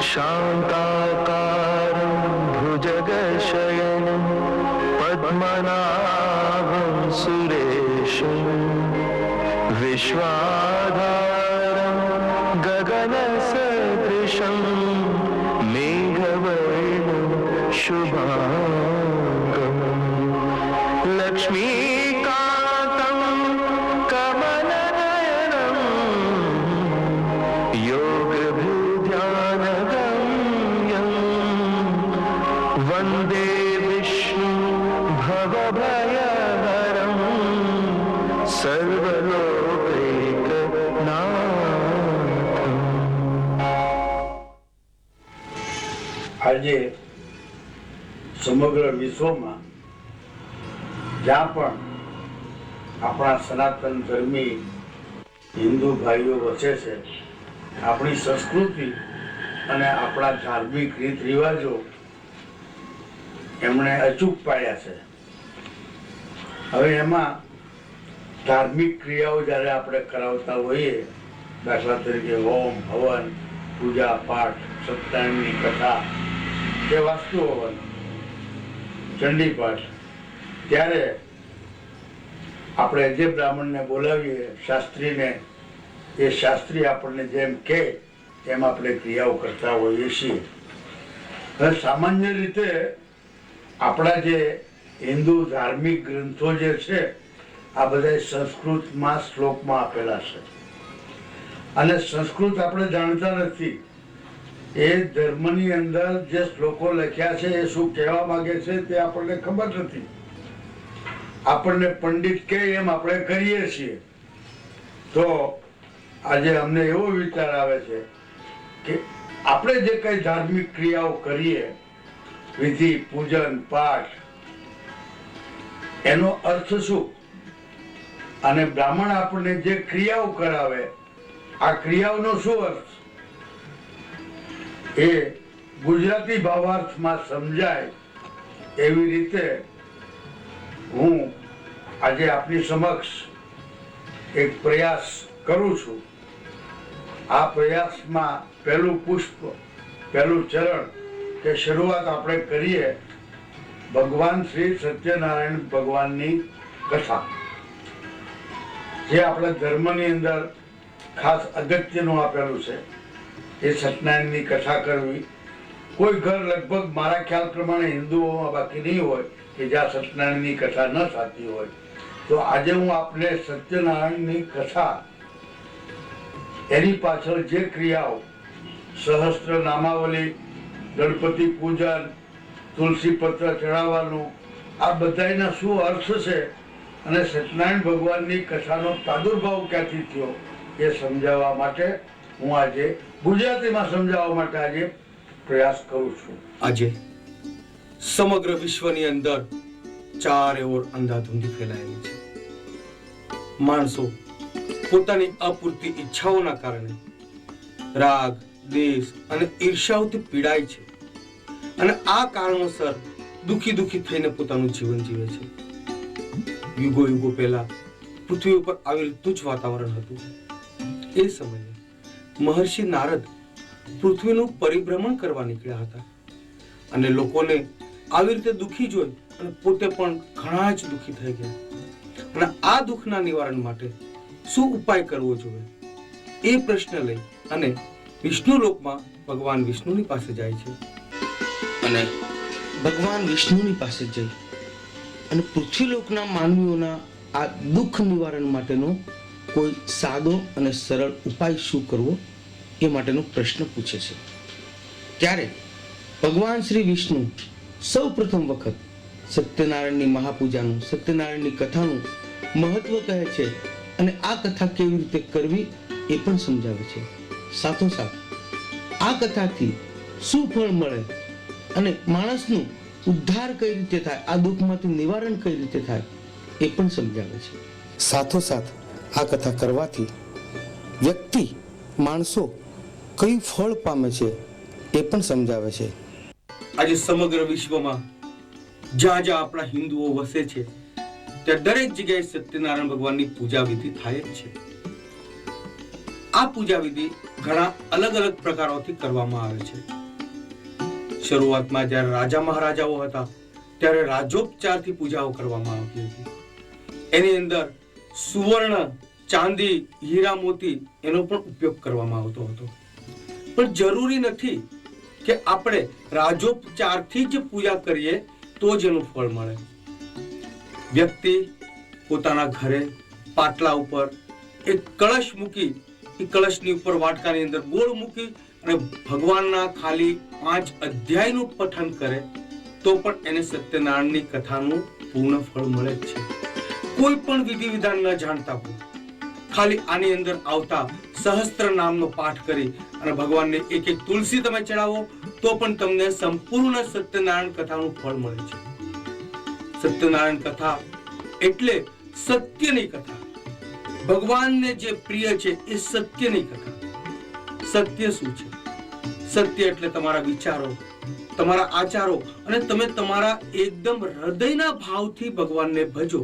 शान्ताकारं भुजगशयनं पद्मनाभं सुरेशं विश्वाधारं गगनसदृशं मेघवर्णं शुभाङ्गं लक्ष्मीकान्तं कमलनयनं योगभूध्यानगम्यं वन्दे विष्णु भवभयहरं सर्वलोकैकनाथम्। આજે સમગ્ર વિશ્વમાં જ્યાં પણ આપણા સનાતન ધર્મી હિન્દુ ભાઈઓ વસે છે, આપણી સંસ્કૃતિ અને આપણા ધાર્મિક રીત રિવાજો એમણે અચૂક પાડ્યા છે. હવે એમાં ધાર્મિક ક્રિયાઓ જ્યારે આપણે કરાવતા હોઈએ, દાખલા તરીકે હોમ હવન, પૂજા પાઠ, સત્યનારાયણની કથા કે વાસ્તુ હવન, ચંડી પાઠ, ત્યારે આપણે જે બ્રાહ્મણને બોલાવીએ, શાસ્ત્રીને, એ શાસ્ત્રી આપણને જેમ કહે એમ આપણે ક્રિયાઓ કરતા હોઈએ છીએ. હવે સામાન્ય રીતે આપણા જે હિન્દુ ધાર્મિક ગ્રંથો જે છે, આ બધા સંસ્કૃતમાં શ્લોકમાં આપેલા છે, અને સંસ્કૃત આપણે જાણતા નથી. એ ધર્મની અંદર જે શ્લોકો લખ્યા છે એ શું કહેવા માંગે છે તે આપણને ખબર નથી. આપણને પંડિત કહે એમ આપણે કરીએ છીએ. તો આજે અમને એવો વિચાર આવે છે કે આપણે જે કઈ ધાર્મિક ક્રિયાઓ કરીએ, વિધિ, પૂજન, પાઠ, એનો અર્થ શું, અને બ્રાહ્મણ આપણને જે ક્રિયાઓ કરાવે, આ ક્રિયાઓનો શું અર્થ, એ ગુજરાતી ભાવાર્થમાં સમજાય એવી રીતે હું આજે આપની સમક્ષ એક પ્રયાસ કરું છું. આ પ્રયાસમાં પહેલું પુષ્પ, પહેલું ચરણ કે શરૂઆત આપણે કરીએ ભગવાન શ્રી સત્યનારાયણ ભગવાનની કથા, જે આપણા ધર્મની અંદર ખાસ અગત્યનું આપેલું છે. એ સત્યનારાયણની કથા કરવી, કોઈ ઘર લગભગ મારા ખ્યાલ પ્રમાણે હિન્દુઓમાં બાકી નહીં હોય કે જ્યાં સત્યનારાયણની કથા ન થતી હોય. તો આજે હું આપને સત્યનારાયણની કથા, એની પાછળ જે ક્રિયાઓ, સહસ્ત્ર નામાવલી, ગણપતિ પૂજન, તુલસી પત્ર ચડાવવાનું, આ બધાના શું અર્થ છે અને સત્યનારાયણ ભગવાનની કથાનો પ્રાદુર્ભાવ ક્યાંથી થયો એ સમજાવવા માટે હું આજે ગુજરાતીમાં સમજાવવા માટે આજે પ્રયાસ કરું છું. આજે સમગ્ર વિશ્વની અંદર ચારે ઓર અંધાધૂંધી ફેલાયેલી છે. માણસો પોતાની અપૂરતી ઈચ્છાઓના કારણે રાગ, દ્વેષ અને ઈર્ષ્યાઓથી પીડાય છે, અને આ કારણોસર દુખી થઈને પોતાનું જીવન જીવે છે. યુગો પહેલા પૃથ્વી ઉપર આવી રીતનું જ વાતાવરણ હતું. એ સમયે મહર્ષિ નારદ પૃથ્વીનું પરિભ્રમણ કરવા નીકળ્યા હતા, અને લોકોને આવી રીતે દુખી જોઈ અને પોતે પણ ઘણા જ દુખી થઈ ગયા. અને આ દુઃખના નિવારણ માટે શું ઉપાય કરવો જોઈએ એ પ્રશ્ન લઈ અને વિષ્ણુ લોકમાં ભગવાન વિષ્ણુની પાસે જાય છે. અને ભગવાન વિષ્ણુની પાસે જઈ અને પૃથ્વીલોકના માનવીઓના આ દુઃખ નિવારણ માટેનો કોઈ સાદો અને સરળ ઉપાય શું કરવો એ માટેનો પ્રશ્ન પૂછે છે. ત્યારે ભગવાન શ્રી વિષ્ણુ સૌ પ્રથમ વખત સત્યનારાયણની મહાપૂજાનું, સત્યનારાયણની કથાનું મહત્વ કહે છે, અને આ કથા કેવી રીતે કરવી એ પણ સમજાવે છે. સાથોસાથ આ કથાથી શું ફળ મળે અને માણસનું ઉદ્ધાર કઈ રીતે થાય, આ દુઃખમાંથી નિવારણ કઈ રીતે થાય એ પણ સમજાવે છે. સાથોસાથ આ કથા કરવાથી વ્યક્તિ, માણસો કયું ફળ પામે છે એ પણ સમજાવે છે. આજે સમગ્ર વિશ્વમાં જ્યાં જ્યાં આપણા હિન્દુઓ વસે છે ત્યાં દરેક જગ્યાએ સત્યનારાયણ ભગવાનની પૂજા વિધિ થાય જ છે. આ પૂજા વિધિ ઘણા અલગ અલગ પ્રકારોથી કરવામાં આવે છે. શરૂઆતમાં જ્યારે રાજા મહારાજાઓ હતા ત્યારે રાજોપચારથી પૂજાઓ કરવામાં આવતી હતી. એની અંદર સુવર્ણ, ચાંદી, હીરા, મોતી એનો પણ ઉપયોગ કરવામાં આવતો હતો. પણ જરૂરી નથી કે આપણે રાજોપચારથી જ પૂજા કરીએ તો જ એનું ફળ મળે. વ્યક્તિ પોતાના ઘરે પાટલા ઉપર એક કળશ મૂકી, એ કળશની ઉપર વાટકાની અંદર ગોળ મૂકી અને ભગવાનના ખાલી 5 અધ્યાયનું પઠન કરે તો પણ એને સત્યનારાયણની કથાનું પૂર્ણ ફળ મળે જ છે. કોઈ પણ વિધિ વિધાન ન જાણતા હોય, ખાલી આની અંદર આવતા સહસ્ત્ર નામનો પાઠ કરી અને ભગવાનને એક એક તુલસી તમે ચડાવો તો પણ તમને સંપૂર્ણ સત્યનારાયણ કથાનું ફળ મળે છે. સત્યનારાયણ કથા એટલે સત્યની કથા. ભગવાનને જે પ્રિય છે એ સત્યની કથા. સત્ય શું છે? સત્ય એટલે તમારા વિચારો, તમારા આચારો અને તમે તમારા એકદમ હૃદયના ભાવથી ભગવાનને ભજો,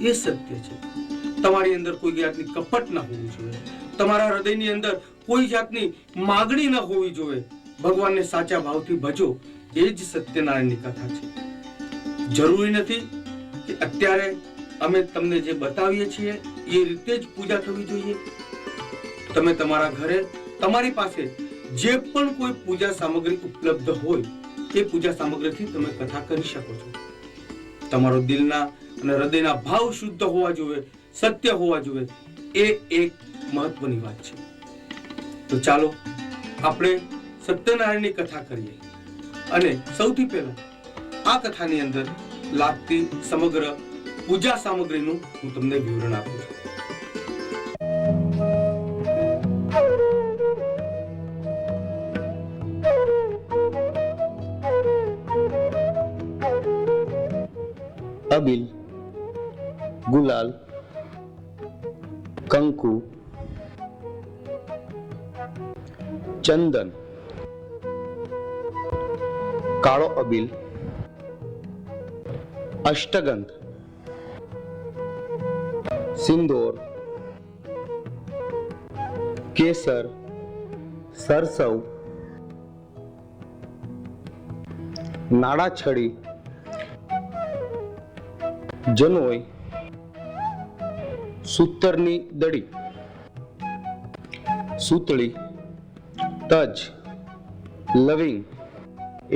એ સત્ય છે. તમારી અંદર કોઈ જાતની કપટ ન હોવી જોઈએ, તમારા હૃદયની અંદર કોઈ જાતની માગણી ન હોવી જોઈએ. ભગવાનને સાચા ભાવથી ભજો, એ જ સત્યનારાયણની કથા છે. જરૂરી નથી કે અત્યારે અમે તમને જે બતાવીએ છીએ એ રીતે જ પૂજા થવી જોઈએ. તમે તમારા ઘરે તમારી પાસે જે પણ કોઈ પૂજા સામગ્રી ઉપલબ્ધ હોય એ પૂજા સામગ્રીથી તમે કથા કરી શકો છો. તમારો દિલના અને હૃદયના ભાવ શુદ્ધ હોવા જોઈએ, સત્ય હોવા જોઈએ, એ એક મહત્વની વાત છે. તો ચાલો આપણે સત્યનારાયણની કથા કરીએ. અને સૌથી પહેલા આ કથાની અંદર લાગતી સમગ્ર પૂજા સામગ્રીનું હું તમને વિવરણ આપું છું. અબીલ, ગુલાલ, કંકુ, ચંદન, કાળો અબીલ, અષ્ટગંધ, સિંદૂર, કેસર, સરસવ, નાળાછડી, જનોઈ, સૂતરની દડી, સૂતળી, તજ, લવિંગ,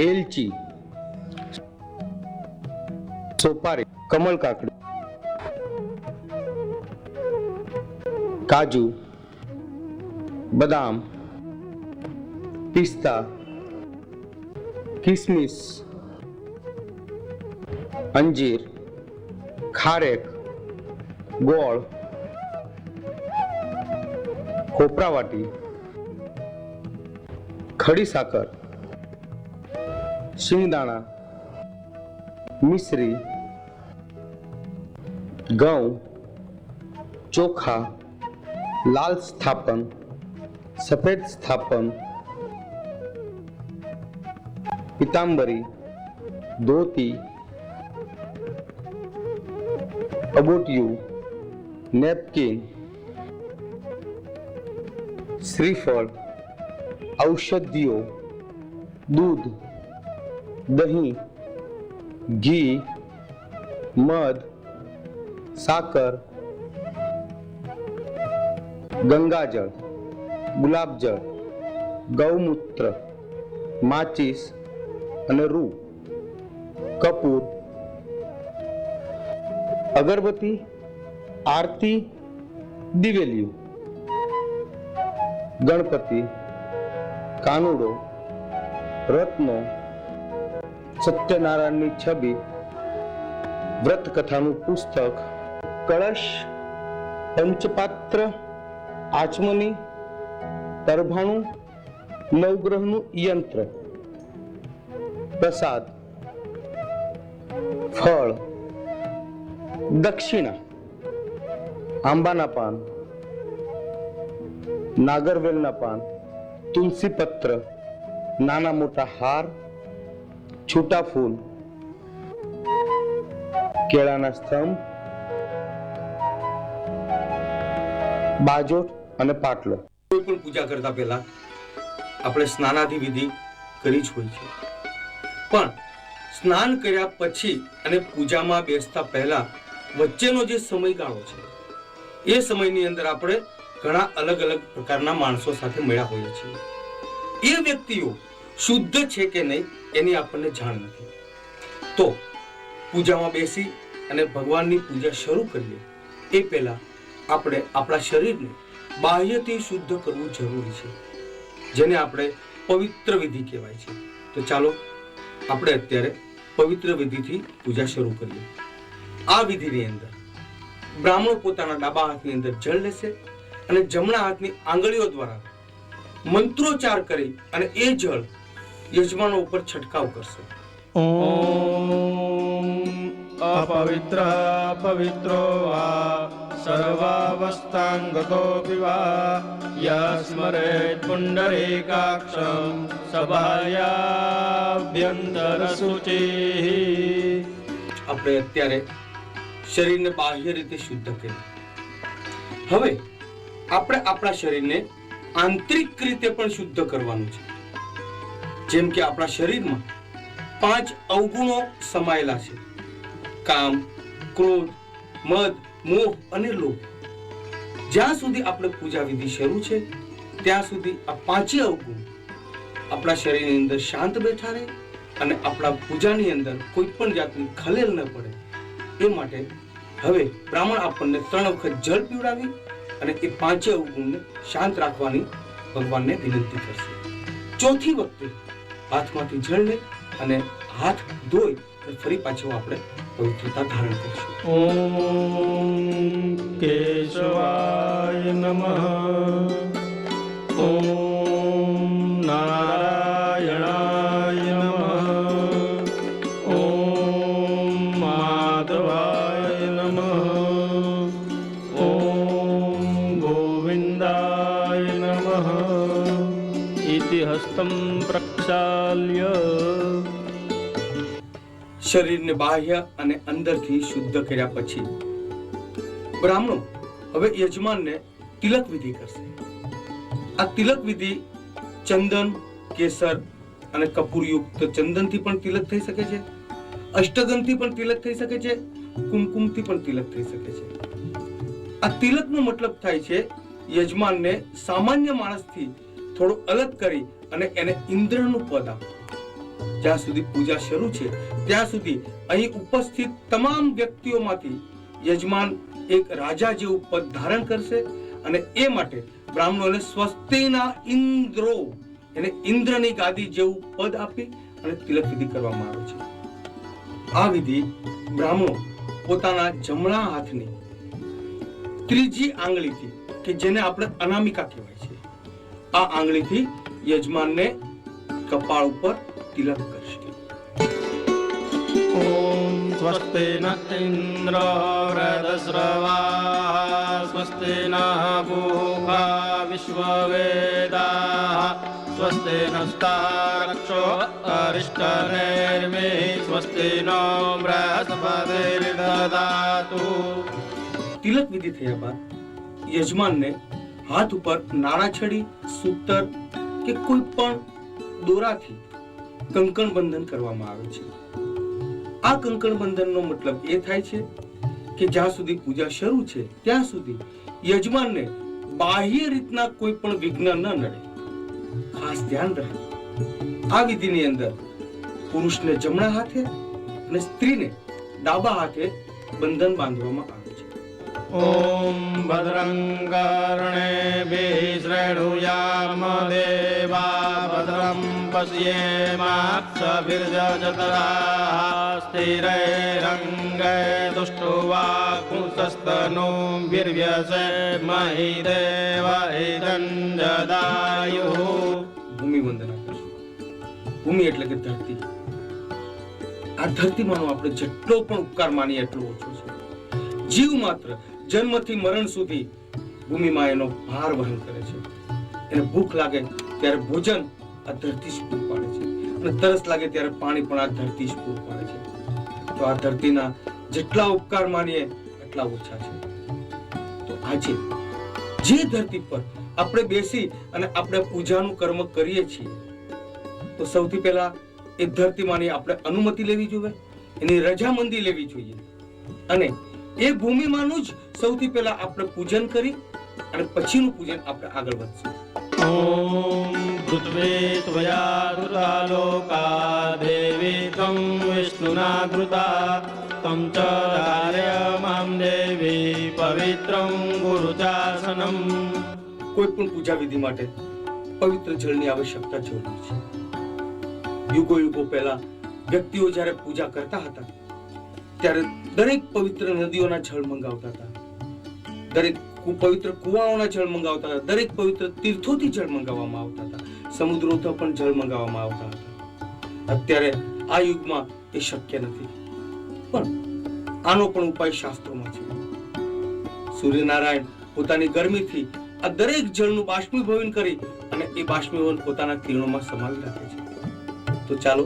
એલચી, સોપારી, કમળ કાકડી, કાજુ, બદામ, પિસ્તા, કિસમિસ, અંજીર, ખારેક, ગોળ, કોપરાવાટી, ખડી સાકર, શિંગદાણા, મિશ્રી, ઘઉં, ચોખા, લાલ સ્થાપન, સફેદ સ્થાપન, પિતાંબરી, ધોતી, અબોટિયું, નેપકિન, શ્રીફળ, ઔષધિઓ, દૂધ, દહીં, ઘી, મધ, સાકર, ગંગાજળ, ગુલાબજળ, ગૌમૂત્ર, માચીસ અને રૂ, કપૂર, અગરબત્તી, આરતી, દિવેલિયું, ગણપતિ, કાનુડો, રત્નો, સત્યનારાયણની છબી, વ્રત કથાનું પુસ્તક, કળશ, પંચપાત્ર, આચમની, તરભાણું, નવગ્રહનું યંત્ર, પ્રસાદ, ફળ, દક્ષિણા, આંબાના પાન, નાગરવેલના પાન, તુલસી પત્ર, નાના મોટા હાર, છૂટા ફૂલ, કેળાના સ્તંભ, બાજોટ અને પાટલો. પણ પૂજા કરતા પહેલા આપણે સ્નાનાદિ વિધિ કરી જ હોય છે, પણ સ્નાન કર્યા પછી અને પૂજામાં બેસતા પહેલા વચ્ચેનો જે સમયગાળો છે, એ સમયની અંદર આપણે ઘણા અલગ અલગ પ્રકારના માણસો સાથે મળ્યા હોઈએ છીએ. એ વ્યક્તિઓ શુદ્ધ છે કે નહીં એની આપણને જાણ નથી. તો પૂજામાં બેસી અને ભગવાનની પૂજા શરૂ કરીએ એ પહેલા આપણે આપણા શરીરને બાહ્યથી શુદ્ધ કરવું જરૂરી છે, જેને આપણે પવિત્ર વિધિ કહેવાય છે. તો ચાલો આપણે અત્યારે પવિત્ર વિધિથી પૂજા શરૂ કરીએ. આ વિધિની અંદર બ્રાહ્મણો પોતાના ડાબા હાથની અંદર જળ લેશે અને જમણા હાથની આંગળીઓ દ્વારા મંત્રોચ્ચાર કરી અને એ જળ યજમાનો ઉપર છંટકાવ કરશે. ઓમ અપવિત્ર પવિત્રો વા સર્વાવસ્થાંગતો વિવા યસ્મરેત પુંડરીકાક્ષં સભાયાભ્યંતર શુચિ. આપણે અત્યારે શરીરને બાહ્ય રીતે શુદ્ધ કર્યું. હવે આપણે આપણા શરીરને આંતરિક રીતે પણ શુદ્ધ કરવાનું છે. જેમ કે આપણા શરીરમાં 5 અવગુણો સમાયેલા છે: કામ, ક્રોધ, મદ, મોહ અને લોભ. જ્યાં સુધી આપણે પૂજા વિધિ શરૂ છે ત્યાં સુધી આ 5 અવગુણ આપણા શરીરની અંદર શાંત બેઠા રહે અને આપણા પૂજાની અંદર કોઈ પણ જાતની ખલેલ ન પડે એ માટે હવે બ્રાહ્મણ આપણને 3 વખત જળ પીવડાવી અને એ 5 અવગુણને શાંત રાખવાની ભગવાનને વિનંતી કરશે. ચોથી વખતે હાથમાંથી જળ લે અને હાથ ધોઈ ફરી પાછું આપણે પવિત્રતા ધારણ કરીશું. ઓમ કેશવાય નમઃ. ઓમ નારાયણાય નમઃ. ઓમ માધવાય નમઃ. ઓમ ગોવિંદાય નમઃ. ઇતિ હસ્તમ પ્રક્ષાલ્ય. શરીરને બાહ્ય અને અંદરથી શુદ્ધ કર્યા પછી બ્રાહ્મણો હવે યજમાનને તિલક વિધિ કરશે. આ તિલક વિધિ ચંદન, કેસર અને કપૂરયુક્ત ચંદનથી પણ તિલક થઈ શકે છે, અષ્ટગંધથી પણ તિલક થઈ શકે છે, કુમકુમથી પણ તિલક થઈ શકે છે. આ તિલકનો મતલબ થાય છે યજમાનને સામાન્ય માણસથી થોડો અલગ કરી અને એને ઇન્દ્રનું પદ આપો. જ્યાં સુધી પૂજા શરૂ છે ત્યાં સુધી અહીં ઉપસ્થિત તમામ વ્યક્તિઓમાંથી યજમાન એક રાજા જેવું પદ ધારણ કરશે અને એ માટે બ્રાહ્મણોને સ્વસ્તિના ઇન્દ્રો એને ઇન્દ્રની ગાદી જેવું પદ આપી અને તિલક વિધિ કરવામાં આવે છે. આ વિધિ બ્રાહ્મણો પોતાના જમણા હાથની ત્રીજી આંગળીથી કે જેને આપણે અનામિકા કહેવાય છે, આ આંગળીથી યજમાનને કપાળ ઉપર તિલક કરશે. ઓમ સ્વસ્તિ ન ઇન્દ્ર વૃધસ્રવા સ્વસ્તિ ન ભૂખા વિશ્વવેદાઃ સ્વસ્તિ નસ્તારક્ષો અરિષ્ટનેર્મિ સ્વસ્તિ નો બૃહસ્પતિર્દધાતુ. તિલક વિધિ થયા બાદ યજમાનને હાથ ઉપર નાળાછડી, સૂતર કે કોઈ પણ દોરાથી કંકણ બંધન કરવામાં આવે છે. આ કંકણ બંધનનો મતલબ એ થાય છે કે જ્યાં સુધી પૂજા શરૂ છે ત્યાં સુધી યજમાનને બાહ્ય રીતના કોઈ પણ વિઘ્ન ન નડે. ખાસ ધ્યાન રહે, આ વિધિની અંદર પુરુષને જમણા હાથે અને સ્ત્રીને ડાબા હાથે બંધન બાંધવામાં આવે છે. ઓમ ભદ્રં કર્ણેભિઃ શ્રેણુયામ દેવા ભદ્રં પશ્યેમાક્ષભિર્જતરાઃ સ્થિરૈરંગૈર્દુષ્ટુવાકુંસસ્તનૂ વીર્યસેમહિ દેવ ઇદં દદાયુઃ. ભૂમિ વંદના કરશું. ભૂમિ એટલે કે ધરતી. આ ધરતીમાંનો આપણે જેટલો પણ ઉપકાર માનીએ એટલો ઓછો છે. જીવ માત્ર જન્મથી મરણ સુધી ભૂમિમાં એનો ભાર વહન કરે છે. એને ભૂખ લાગે ત્યારે ભોજન આ ધરતી જ પૂરું પાડે છે અને તરસ લાગે ત્યારે પાણી પણ આ ધરતી જ પૂરું પાડે છે. તો આ ધરતીના જેટલા ઉપકાર માનીએ એટલા ઓછા છે. તો આજે જે ધરતી પર આપણે બેસી અને આપણે પૂજાનું કર્મ કરીએ છીએ તો સૌથી પહેલા એ ધરતીમાંની આપણે અનુમતિ લેવી જોઈએ, એની રજામંદી લેવી જોઈએ અને એ ભૂમિમાંનું જ સૌથી પહેલા આપણે પૂજન કરી અને પછીનું પૂજન આપણે આગળ વધશું. ॐ धृत्वे त्वया धृता लोका देवी त्वं विष्णुना धृता त्वं च धारय मां देवी पवित्रं गुरुचासनम्. કોઈ પણ પૂજા વિધિ માટે પવિત્ર જળની આવશ્યકતા જરૂરી છે. યુગો યુગો પહેલા વ્યક્તિઓ જ્યારે પૂજા કરતા હતા ત્યારે દરેક પવિત્ર નદીઓના જળ મંગાવતા હતા, દરેક પવિત્ર કુવાઓના જળ મંગાવતા હતા, દરેક પવિત્ર તીર્થોથી જળ મંગાવવામાં આવતા હતા, સમુદ્રોથી પણ જળ મંગાવવામાં આવતા હતા. અત્યારે આ યુગમાં એ શક્ય નથી, પણ આનો પણ ઉપાય શાસ્ત્રોમાં છે. સૂર્યનારાયણ પોતાની ગરમીથી આ દરેક જળનું બાષ્પીભવન કરી અને એ બાષ્પીભવન પોતાના કિરણોમાં સમાવી રાખે છે. તો ચાલો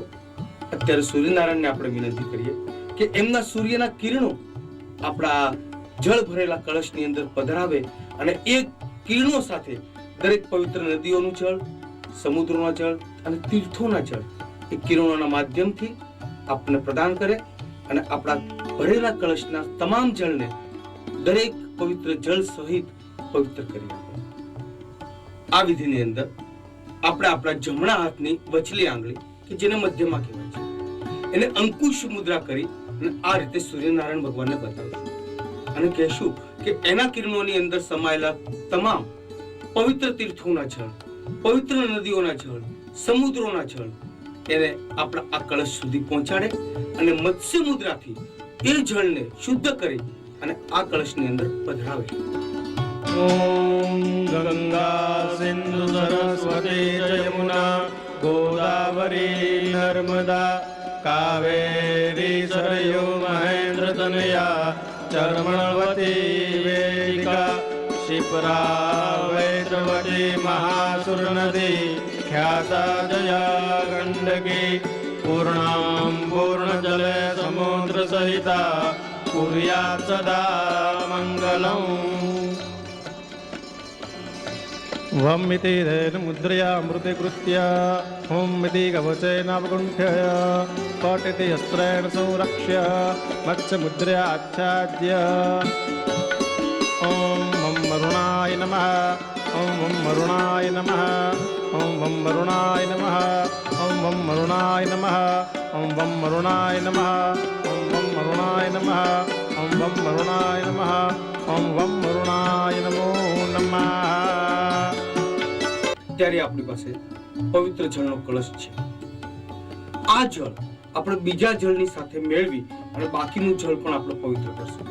અત્યારે સૂર્યનારાયણને આપણે વિનંતી કરીએ કે એમના સૂર્યના કિરણો આપણા જળ ભરેલા કળશની અંદર પધરાવે અને એ કિરણો સાથે દરેક પવિત્ર નદીઓનું જળ, સમુદ્રોના જળ અને તીર્થોના જળ એ કિરણોના માધ્યમથી આપણને પ્રદાન કરે અને આપણા ભરેલા કળશના તમામ જળને દરેક પવિત્ર જળ સહિત પવિત્ર કરી આપે. આ વિધિની અંદર આપણે આપણા જમણા હાથની વચલી આંગળી કે જેને મધ્યમાં કહેવાય છે એને અંકુશ મુદ્રા કરી અને આ રીતે સૂર્યનારાયણ ભગવાનને બતાવશું અને કહેશું કે એના કિરણોની અંદર સમાયેલા તમામ પવિત્ર તીર્થોના જળ, પવિત્ર નદીઓના જળ, સમુદ્રોના જળ એને આપણા આ કળશ સુધી પહોંચાડે અને મત્સ્ય મુદ્રાથી એ જળને શુદ્ધ કરી અને આ કળશની અંદર પધરાવે. ॐ गंगा सिंधु सरस्वती यमुना गोदावरी नर्मदा कावेरी सरयू महेंद्र तनया चर्मणवती वेदिका शिप्रा वैद्रवती महासुर नदी ख्याता जया गंडकी पूर्णां पूर्ण जले समुद्र सहिता कुर्यात् सदा मंगलम्. वमिति धेन मुद्रया मृति कृत्य होमिति कवचेनावगुण्ठ्य पठिति अस्त्रेण संरक्ष्य मत्स्य मुद्रया आच्छाद्य ॐ वं वरुणाय नमः ॐ वं वरुणाय नमः ॐ वं वरुणाय नमः ॐ वं वरुणाय नमः ॐ वं वरुणाय नमः ॐ वं वरुणाय नमः ॐ वं वरुणाय नमः ॐ वं वरुणाय नमो नमः. ત્યારે આપણી પાસે પવિત્ર જળનો કળશ છે. આ જળ આપણે બીજા જળની સાથે મેળવી અને બાકીનું જળ પણ આપણે પવિત્ર કરશું.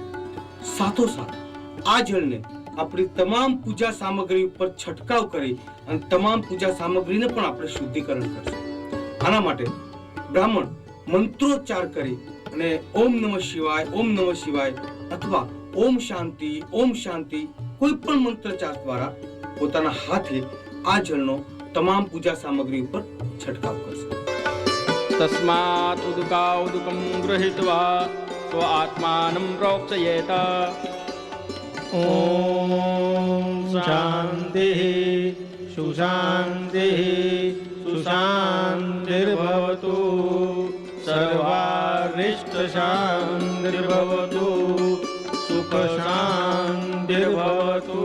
સાથોસાથ આ જળને આપણી તમામ પૂજા સામગ્રી ઉપર છંટકાવ કરી અને તમામ પૂજા સામગ્રીને પણ આપણે શુદ્ધિકરણ કરશું. આના માટે બ્રાહ્મણ મંત્રોચ્ચાર કરી અને ઓમ નમઃ શિવાય, ઓમ નમઃ શિવાય અથવા ઓમ શાંતિ, ઓમ શાંતિ કોઈ પણ મંત્રોચ્ચાર દ્વારા પોતાના હાથે આ જળનો તમામ પૂજા સામગ્રી ઉપર છંટકાવ કરશે. तस्मात् उदुकाउदुकं गृहीत्वा स्व आत्मानं प्रोक्षयेत. ॐ शान्तिः सुशान्तिः सुशान्तिर्भवतु सर्वारिष्टशान्तिर्भवतु सुखशान्तिर्भवतु.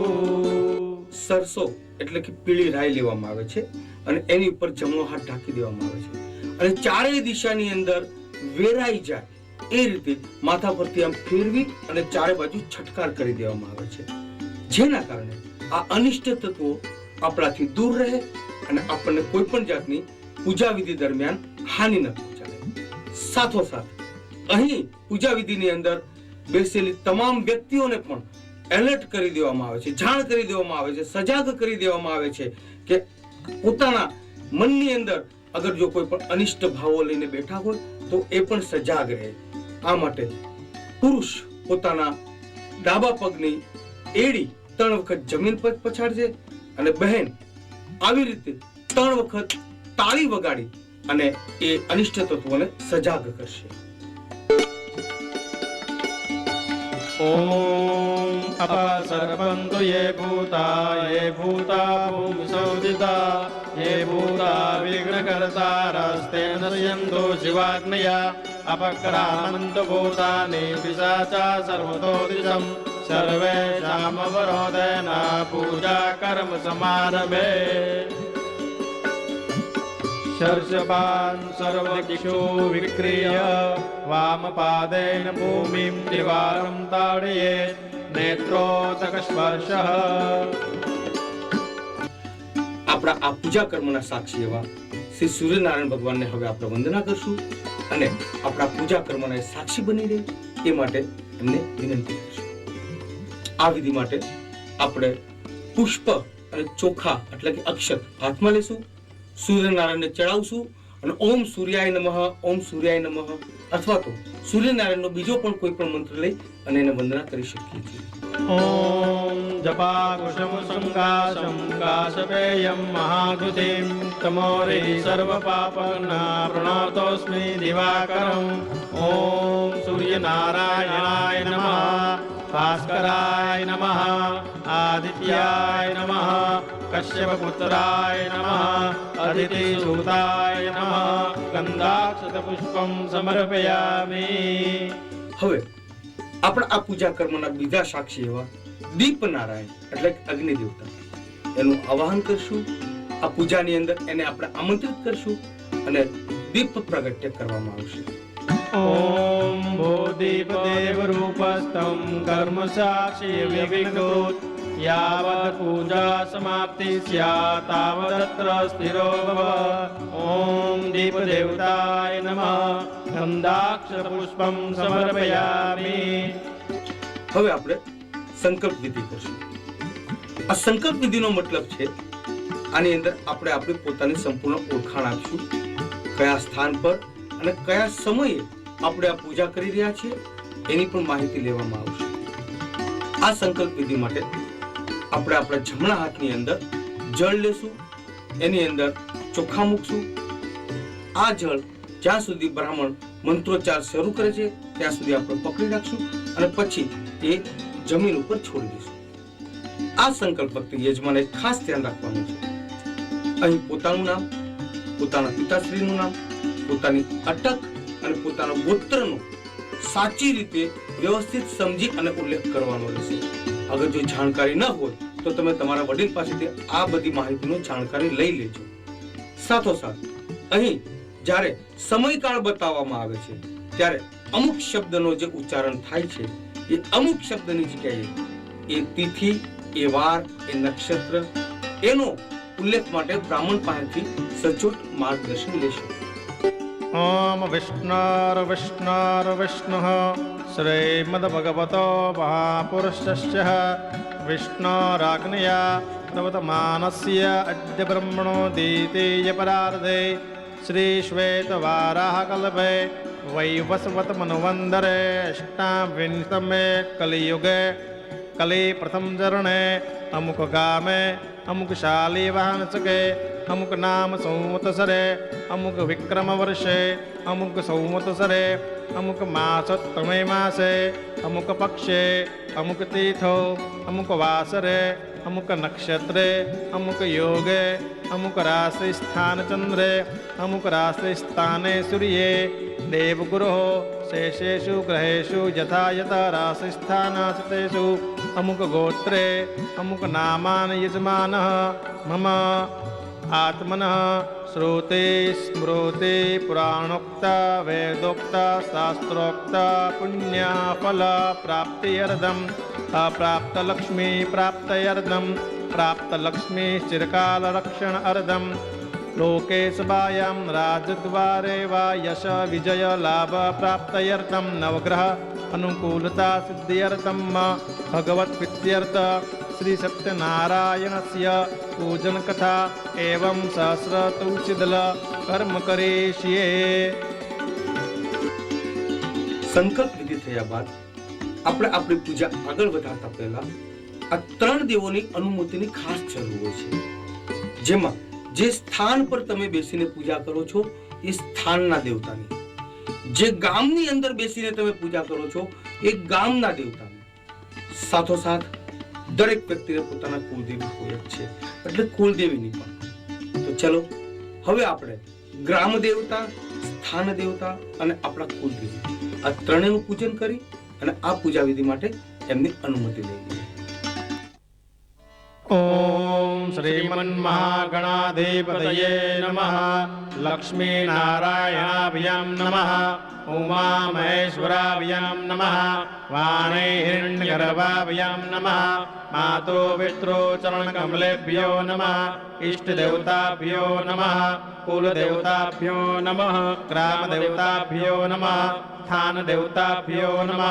સરસો એટલે કે પીળી રાઈ લેવામાં આવે છે અને એની ઉપર જમણો હાથ ઢાંકી દેવામાં આવે છે અને ચારેય દિશાની અંદર વેરાઈ જાય એ રીતે માથા પરથી આમ ફેરવી અને ચારે બાજુ છટકાર કરી દેવામાં આવે છે, જેના કારણે આ અનિષ્ટ તત્વો આપણાથી દૂર રહે અને આપણને કોઈ પણ જાતની પૂજા વિધિ દરમિયાન હાનિ ન પહોંચાડે. સાથોસાથ અહીં પૂજા વિધિની અંદર બેસેલી તમામ વ્યક્તિઓને પણ એલર્ટ કરી દેવામાં આવે છે, જાણ કરી દેવામાં આવે છે, સજાગ કરી દેવામાં આવે છે કે પોતાના મનની અંદર અગર જો કોઈ પણ અનિષ્ટ ભાવો લઈને બેઠા હોય તો એ પણ સજાગ રહે. આ માટે પુરુષ પોતાના ડાબા પગની એડી 3 વખત જમીન પર પછાડશે અને બહેન આવી રીતે 3 વખત તાળી વગાડી અને એ અનિષ્ટ તત્વોને સજાગ કરશે. ॐ अपसर्पन्तु ये भूता भूमि सौदिता ये भूता विघ्नकर्तारस्तेन नश्यन्तो शिवाग्नया अपक्रामन्तु भूतानि पिशाचा सर्वतो दिशम् सर्वेषामवरोधेन पूजा कर्म समारभे शर्षपान् सर्वदिक्षु विक्रीय वामपादेन भूमिं त्रिवारं ताडयेत् नेत्रोदकस्पर्शः આપણા આ પૂજા કર્મના સાક્ષી એવા શ્રી સૂર્યનારાયણ ભગવાનને હવે આપણે વંદના કરશું અને આપણા પૂજા કર્મના સાક્ષી બની રહે એ માટે એમને વિનંતી કરશું. આ વિધિ માટે આપણે પુષ્પ અને ચોખા એટલે કે અક્ષત હાથમાં લેશું, સૂર્યનારાયણને ચડાવશું અને ઓમ સૂર્યાય નમઃ, ઓમ સૂર્યાય નમઃ અથવા તો સૂર્યનારાયણનો બીજો પણ કોઈ પણ મંત્ર લઈ અને એને વંદના કરી શકીએ છીએ. ॐ जपाकुशं शङ्काशं काशपेयं महादुतिं तमोरे सर्वपापना प्रणतोऽस्मि दिवाकरम् ॐ सूर्यनारायणाय नमः, भास्कराय नमः, आदित्याय नमः, कश्यपपुत्राय नमः, अदितिसूताय नमः. गन्धाक्षतपुष्पं समर्पयामि. હવે આપણા આ પૂજા કર્મના બીજા સાક્ષી એવા દીપનારાયણ એટલે કે અગ્નિ દેવતા એનું આવાહન કરશું. આ પૂજાની અંદર એને આપણે આમંત્રિત કરશું અને દીપ પ્રગટ્ય કરવામાં આવશે. ॐ भूदीपदेवरूपस्थं कर्म साक्षी विविक्तोत् यावत् पूजा समाप्ति स्यात् तावदत्र स्थिरो भव. ॐ दीपदेवताय नमः. गन्धाक्षपुष्पं समर्पयामि. હવે આપણે સંકલ્પ વિધિ કરશું. આ સંકલ્પ વિધિનો મતલબ છે આની અંદર આપણે આપણી પોતાની સંપૂર્ણ ઓળખાણ આપશું, કયા સ્થાન પર અને કયા સમયે આપણે આ પૂજા કરી રહ્યા છીએ એની પણ માહિતી લેવામાં આવશે. આ સંકલ્પ વિધિ માટે આપણે આપણા જમણા હાથની અંદર જળ લેશું, એની અંદર ચોખા મૂકશું. આ જળ જ્યાં સુધી બ્રાહ્મણ મંત્રોચ્ચાર શરૂ કરે છે ત્યાં સુધી આપણે પકડી રાખશું અને પછી એ જમીન ઉપર છોડી દઈશું. આ સંકલ્પ વખતે યજમાને ખાસ ધ્યાન રાખવાનું છે. અહીં પોતાનું નામ, પોતાના પિતાશ્રીનું નામ, પોતાની અટક અને પોતાના ગોત્રનો સાચી રીતે વ્યવસ્થિત સમજી અને ઉલ્લેખ કરવાનો રહેશે. અગર જો જાણકારી ન હોય તો તમે તમારા વડીલ પાસેથી આ બધી માહિતીનો જાણકારી લઈ લેજો. સાથોસાથ અહીં જ્યારે સમયકાળ બતાવવામાં આવે છે ત્યારે અમુક શબ્દનો જે ઉચ્ચારણ થાય છે એ અમુક શબ્દની જગ્યાએ એ તિથિ, એ વાર, એ નક્ષત્ર એનો ઉલ્લેખ માટે બ્રાહ્મણ પાસેથી સચોટ માર્ગદર્શન લેશો. ॐ विष्णुर्विष्णुर्विष्णुः श्रीमद्भगवतो महापुरुषस्य विष्णोराग्नया प्रवर्तमानस्य अद्य ब्रह्मणो द्वितीयपरार्धे श्रीश्वेतवाराहकल्पे वैवस्वतमनुवन्दरे अष्टाविंशतमे कलियुगे कली प्रथम चरणे अमुक गामे अमुक शालीवाहनसके अमुक नाम संवत्सरे अमुक विक्रम वर्षे अमुक संवत्सरे अमुक मासोत्तमे मासे अमुक पक्षे अमुक तीथो अमुक वासरे अमुक नक्षत्रे अमुक योगे अमुक राशि स्थान चंद्रे अमुक राशि स्थाने सूर्ये देवगुरोः शेषेषु ग्रहेषु यथा यथा राशि स्थानास्तेषु अमुक गोत्रे अमुक नामानि यजमानः मम आत्मनः श्रुते स्मृते पुराणोक्ता वेदोक्ता शास्त्रोक्ता पुण्यफल प्राप्त्यर्थम् अप्राप्तलक्ष्मी प्राप्त्यर्थम् प्राप्तलक्ष्मी चिरकालरक्षण अर्धम् लोके सभायां राजद्वारे वा यश विजय लाभ प्राप्त्यर्थं नवग्रह अनुकूलता सिद्ध्यर्थं भगवत्प्रीत्यर्थ श्री सत्यनारायणस्य पूजन कथा एवं सहस्र तुलसीदल कर्म करिष्ये. સંકલ્પ વિધિ થયા બાદ આપણે આપણી પૂજા આગળ વધારતા પહેલા આ ત્રણ દેવોની અનુમતિની ખાસ જરૂર હોય છે. જેમાં જે સ્થાન પર તમે બેસીને પૂજા કરો છો એ સ્થાનના દેવતાની, જે ગામની અંદર બેસીને તમે પૂજા કરો છો એ ગામના દેવતાની સાથોસાથ દરેક વ્યક્તિને પોતાના કુળદેવી હોય જ છે, એટલે કુળદેવીની પણ. તો ચલો હવે આપણે ગ્રામ દેવતા, સ્થાન દેવતા અને આપણા કુળદેવી આ ત્રણેયનું પૂજન કરી અને આ પૂજા વિધિ માટે એમની અનુમતિ લઈ લઈએ. ઓમ શ્રીમન્મહાગણાધિપતયે નમઃ. લક્ષ્મીનારાયણાભ્યામ નમઃ. ઉમામહેશ્વરાભ્યામ નમઃ. વાણે હિરણ્યગર્ભાભ્યામ નમઃ. માતો પિતૃ ચરણકમલેભ્યો નમઃ. ઇષ્ટદેવતાભ્યો નમઃ. કુલદેવતાભ્યો નમઃ. ગ્રામદેવતાભ્યો નમઃ. સ્થાન દેવતાભ્યો નમઃ.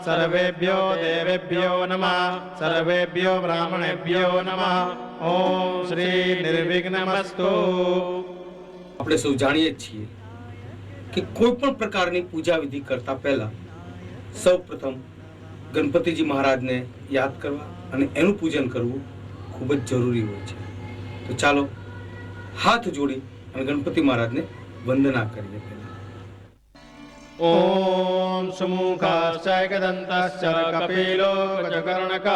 સર્વેભ્યો દેવેભ્યો નમઃ. સર્વેભ્યો બ્રાહ્મણેભ્યો નમઃ. ઓમ શ્રી નિર્વિઘ્નમસ્તુ. આપણે સૌ જાણીએ છીએ કે કોઈ પણ પ્રકારની પૂજા વિધિ કરતા પહેલા સૌ પ્રથમ ગણપતિજી મહારાજને યાદ કરવા અને એનું પૂજન કરવું ખૂબ જ જરૂરી હોય છે. તો ચાલો હાથ જોડી અને ગણપતિ મહારાજને વંદના કરીએ. પહેલા ઓમ સુમુખશ્ચૈકદંતશ્ચ કપિલો ગજકર્ણકઃ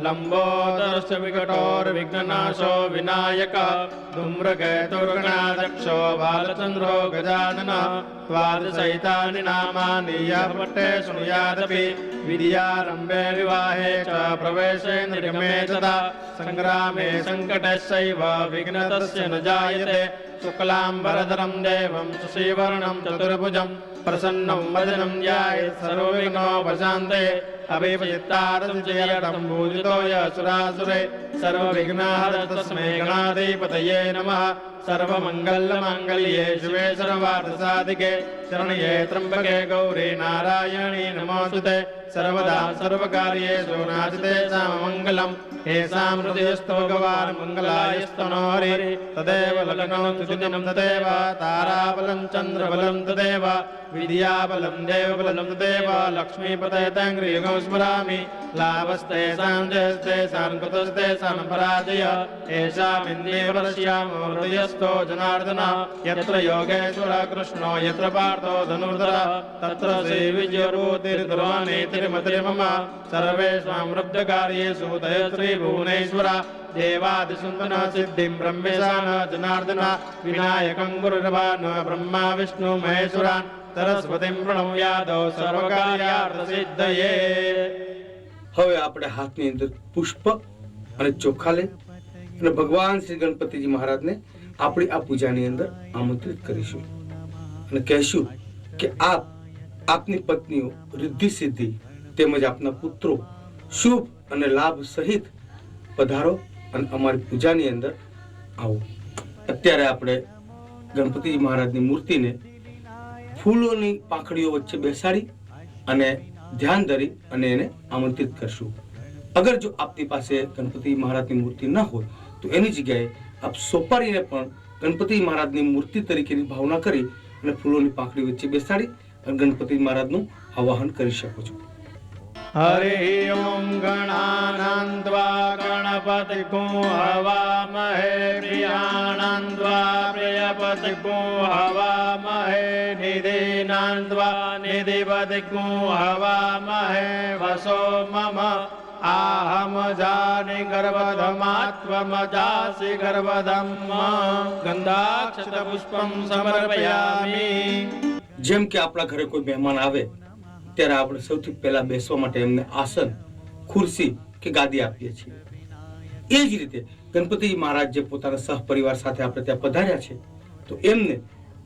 લંબોદરશ્ચ વિકટોર્વિઘ્નનાશો વિનાયકઃ ધૂમ્રકેતુર્ગણાધક્ષો બાલચંદ્રો ગજાનનઃ દ્વાદશૈતાનિ નામાનિ યઃ પઠ્ઠે શૃણુયાદપि વિદ્યારંભે વિવાહે ચ પ્રવેશે નિર્ગમે તથા સંગ્રામે સંકટસ્યૈવ વિઘ્નતસ્ય ન જાયતે શુક્લાંબરધરં દેવં શશિવર્ણં ચતુર્ભુજં પ્રસન્नं વદनं ध्यायेत् सर्वविघ्नोपशान्तये अभिपचित्तारतिजयं पूजितो यशुरासुरे सर्वविघ्नहर तस्मै गणाधिपतये नमः. सर्वमङ्गलमाङ्गल्ये शिवे सर्वार्थसाधिके शरण्ये त्र्यम्बके गौरी नारायणी नमोऽस्तुते. सर्वदा सर्वकार्येषु नास्ते साममङ्गलम्. येषां हृदयस्थो भगवान् मङ्गलायस्तो नो हरिः तदेव लग्नो तुदिनं तदेव ताराबलं चन्द्रबलं तदेव विद्याबलं देवबलं तदेव लक्ष्मीपते तङ्ग्रियुगं स्मरामि. लाभस्तेषां जयस्तेषां कृतस्तेषां पराजय येषामिन्द्रियवरस्यामो हृदयस्थो जनार्दनः. यत्र योगेश्वर कृष्णो यत्र पार्थो धनुर्धरः तत्र श्रीविजयरूतिर्ध्रुवनीतिर्मतिर् मम. सर्वेषां वृद्धकार्येषु दयश्री भुवनेश्वर देवादिसुन्दन सिद्धिं ब्रह्मेशान जनार्दन. विनायकं गुरुर्भान ब्रह्मा विष्णु महेश्वरान् सरस्वतीं प्रणम्यादौ સર્વકાર્યાર્થસિદ્ધયે. હવે આપણે હાથની અંદર પુષ્પ અને ચોખા લઈ અને ભગવાન શ્રી ગણપતિજી મહારાજને આપણી આ પૂજાની અંદર આમંત્રિત કરીશું અને કહેશું કે આપની પત્નીઓ રિદ્ધિ સિદ્ધિ તેમજ આપના પુત્રો શુભ અને લાભ સહિત પધારો અને અમારી પૂજાની અંદર આવો. અત્યારે આપણે ગણપતિજી મહારાજની મૂર્તિને ફૂલોની પાંખડીઓ વચ્ચે બેસાડી અને ધ્યાન ધરી અને એને આમંત્રિત કરશું. અગર જો આપની પાસે ગણપતિ મહારાજની મૂર્તિ ન હોય તો એની જગ્યાએ આપ સોપારીને પણ ગણપતિ મહારાજની મૂર્તિ તરીકેની ભાવના કરી અને ફૂલોની પાંખડી વચ્ચે બેસાડી અને ગણપતિ મહારાજનું આવાહન કરી શકો છો. હરિ ઓમ ગણાનાન્ત્વા ગણપતિગું હવામહે પ્રિયાણાન્ત્વા પ્રિયપતિગું હવામહે નિધિનાન્ત્વા નિધિપતિગું હવામહે વસો મમ आहम जाने गर्भधमात्वमजासि गर्भधम्म गंधाक्षत पुष्पम समर्पयामि. જેમ કે આપણા ઘરે કોઈ મહેમાન આવે ત્યારે આપણે સૌથી પહેલા બેસવા માટે એમને આસન, ખુરશી કે ગાદી આપીએ છીએ. એ જ રીતે ગણપતિ મહારાજ જે પોતાના સહપરિવાર સાથે આપણે ત્યાં પધાર્યા છે તો એમને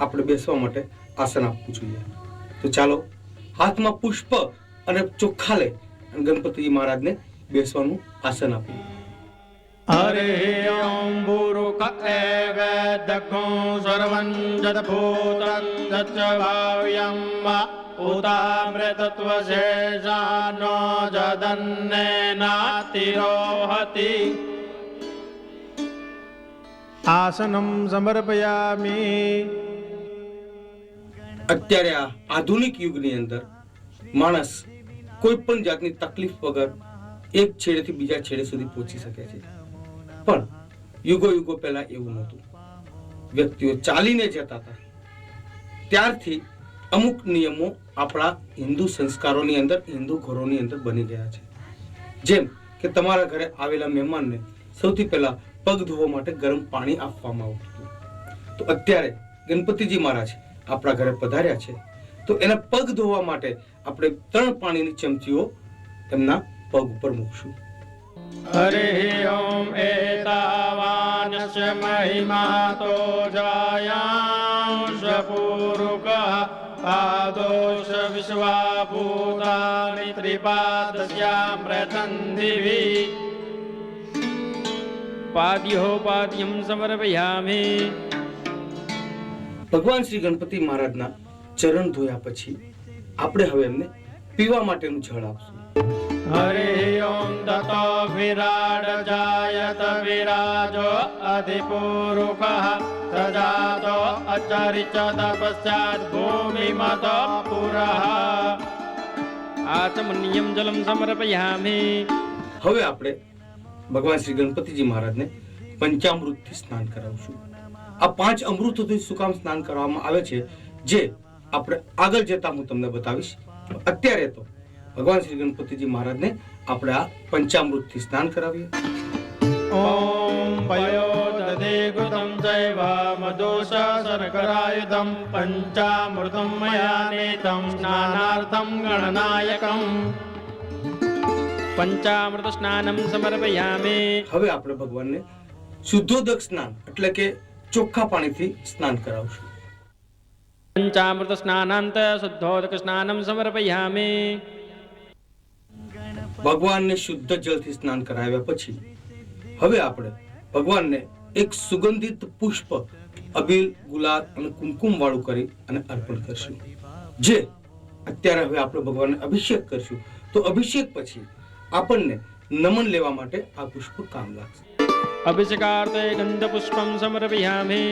આપણે બેસવા માટે આસન આપવું જોઈએ. તો ચાલો હાથમાં પુષ્પ અને ચોખા લઈ અને ગણપતિ મહારાજને બેસવાનું આસન આપીએ. હરે ઓમ ભૂરુક એવ દગ્ગો સર્વં જદભૂતં દચ્ચભાવ્યં ઉતામૃતત્વ શેષાનો જદન્નેનાતિરોહતિ. આસનમ સમર્પયામિ. અત્યારે આ આધુનિક યુગની અંદર માણસ કોઈ પણ જાતની તકલીફ વગર એક છેડેથી બીજા છેડે સુધી પહોંચી શકે છે, પણ યુગો પહેલા એવું નહોતું. વ્યક્તિઓ ચાલીને જતા હતા. ત્યારથી અમુક નિયમો આપણા હિન્દુ સંસ્કારોની અંદર, હિન્દુ ઘરોની અંદર બની ગયા છે. જેમ કે તમારા ઘરે આવેલા મહેમાનને સૌથી પહેલા પગ ધોવા માટે ગરમ પાણી આપવામાં આવતું હતું, તો અત્યારે ગણપતિજી મહારાજ આપણા ઘરે પધાર્યા છે, તો એના પગ ધોવા માટે આપણે 3 પાણીની ચમચીઓ એમના પગ ઉપર મૂકશું. હરિ ઓમ એતાવાનસ્ય મહિમા તો જાયાંશ પૂરુક પાદોષ વિશ્વાભૂતાનિ ત્રિપાદસ્યામ્રતં દિવિ પાદ્યોપાદ્યં સમર્પયામિ. ભગવાન શ્રી ગણપતિ મહારાજના ચરણ ધોયા પછી આપણે હવે એમને પીવા માટેનું જળ આપશું. હરિ ઓમ તતો વિરાડ જાયત વિરાજો અધિપૂરુક સજાતો અચરિચત પશ્ચાત ભૂમિમત પુરઃ આચમનીયમ જલમ સમર્પયામિ. હવે આપણે ભગવાન શ્રી ગણપતિજી મહારાજને પંચામૃતથી સ્નાન કરાવશું. આ 5 અમૃતોથી શું કામ સ્નાન કરવામાં આવે છે, જે આપણે આગળ જતા હું તમને બતાવીશ. અત્યારે તો ભગવાન શ્રી ગણપતિજી મહારાજને આપણે આ પંચામૃતથી સ્નાન કરાવીએ. ઓમ પયોદધે કૃતં ચૈવ મધુષ શર્કરાયુધં પંચામૃતં મયા નેતં સ્નાનાર્થં ગણનાયકં પંચામૃત સ્નાનમ સમર્પયામિ. હવે આપણે ભગવાનને શુદ્ધોદક સ્નાન એટલે કે ચોખ્ખા પાણીથી સ્નાન કરાવશું. પંચામૃત સ્નાનાંત શુદ્ધોદક સ્નાનમ સમર્પયામિ. ભગવાનને શુદ્ધ જળથી સ્નાન કરાવ્યા પછી હવે આપણે ભગવાનને એક સુગંધિત પુષ્પ અબીલ, ગુલાલ અને કુમકુમ વાળું કરી અને અર્પણ કરશું. જે અત્યારે હવે આપણે ભગવાનને અભિષેક કરશું, તો અભિષેક પછી આપણને નમન લેવા માટે આ પુષ્પ કામ લાગશે. અભિષેકાર્થે ગંધ પુષ્પમ સમર્પયામિ.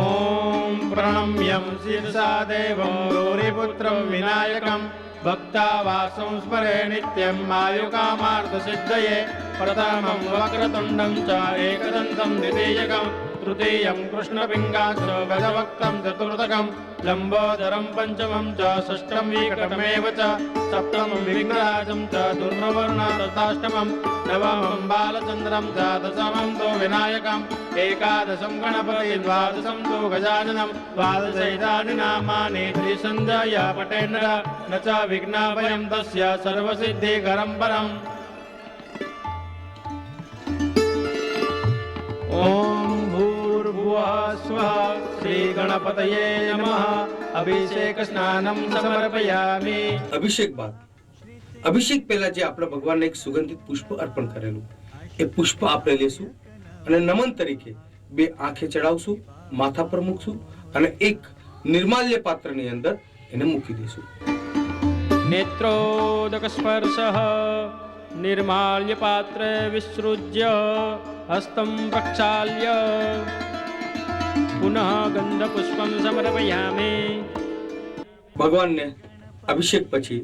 ઓમ પ્રણમ્યં શિરસા દેવં ગૌરીપુત્રં વિનાયકં ભક્તા વાસં સ્મરે નિત્યમ આયુકામાર્થ સિદ્ધયે પ્રથમં વક્રતુંડં ચ એકદંतं દ્વિતીયકં તૃતીયં કૃષ્ણપિંગાક્ષ ગજવક્त्रं ચતુર્થકં લંબોદરં પંચમં ચ ષષ્ઠં વિકટમેવ ચ સપ્તમં વિઘ્નરાજં ચ ધૂમ્રવર્ણં તથાષ્ટમં નવમં બાલચંદ્રં ચ દશમં તો વિનાયકં એકાદશં ગણપતિ દ્વાદશં તો ગજાનनं દ્વાદશૈતાनि નામાनि ત્રિસંધ્ય પટેન્દ્ર ન ચ વિઘ્નાભયં તસ્ય સર્વસિદ્ધિકરં પરम्. ઓમ ભૂર્ભુવઃ સ્વઃ શ્રી ગણપતયે નમઃ. અભિષેક સ્નાનમ સમર્પયામિ. અભિષેક બાદ અભિષેક પહેલા જે આપણે ભગવાનને એક સુગંધિત પુષ્પ અર્પણ કરેલું એ પુષ્પ આપણે લેશું અને નમન તરીકે 2 આંખે ચડાવશું, માથા પર મૂકશું અને એક નિર્માલ્ય પાત્રની અંદર એને મૂકી દઈશું. નેત્રોદક સ્પર્શઃ નિર્માલ્ય પાત્રે વિસૃજ્ય હસ્તં પ્રક્ષાલ્ય પુનઃ ગંધ પુષ્પમ સમર્પયામિ. ભગવાનને અભિષેક પછી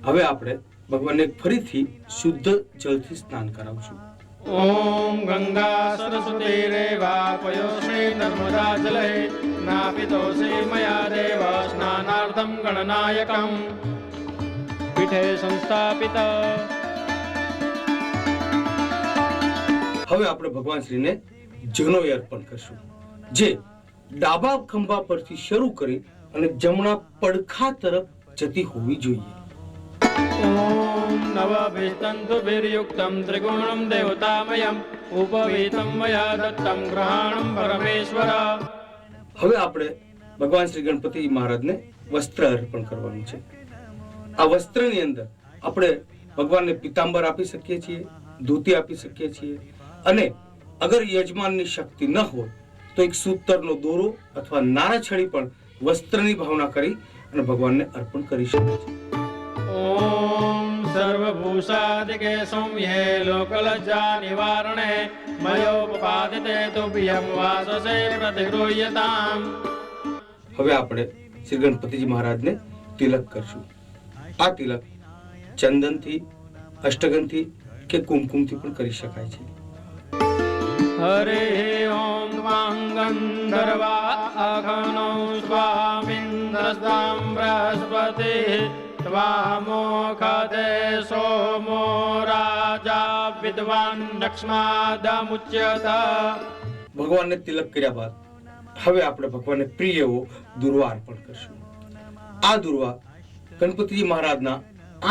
હવે આપણે ભગવાનને ફરીથી શુદ્ધ જળથી સ્નાન કરાવશું. ઓમ ગંગા સરસ્વતી રેવા પયોશ્રી નર્મદા જલે નાપિતોષી મયા દેવ સ્નાનાર્થં ગણનાયકં પીઠે સંસ્થાપિત. હવે આપણે ભગવાન શ્રીને જનોઈ અર્પણ કરશું, જે ડાબા ખંભા પરથી શરૂ કરી અને જમણા પડખા તરફ જતી હોવી જોઈએ. ઓમ નવભિસ્તંતુ ભિર્યુક્તં ત્રિગુણં દેવતામયં ઉપવીતં મયા દત્તં ગ્રહાણં પરમેશ્વર. હવે આપણે ભગવાન શ્રી ગણપતિ મહારાજને વસ્ત્ર અર્પણ કરવાનું છે. આ વસ્ત્રની અંદર આપણે ભગવાનને પિતાંબર આપી શકીએ છીએ, ધોતી આપી શકીએ છીએ અને અગર યજમાનની શક્તિ ન હોય તો એક સૂતરનો દોરો અથવા નારાછડી પણ વસ્ત્રની ભાવના કરી અને ભગવાનને અર્પણ કરી શકે છે. ઓમ સર્વભૂષાદિકે સૌમ્યે લોકલજ્જા નિવારણે મયોપપાદિતે તુભ્યં વાસસે પ્રતિગૃહ્યતામ. હવે આપણે શ્રી ગણપતિજી મહારાજને તિલક કરશું. આ તિલક ચંદનથી, અષ્ટગંધથી કે કુમકુમથી પણ કરી શકાય છે. હરે ઓમ વાંગંધર્વા અઘનો સ્વામિન્દ્રસ્તામ બૃહસ્પતિ વામોખદે સોમો રાજા વિદ્વાન લક્ષ્માદમુચ્યત. ભગવાનને તિલક કર્યા બાદ હવે આપણે ભગવાનને પ્રિય એવો દુર્વા અર્પણ કરશું. આ દુર્વા ગણપતિજી મહારાજના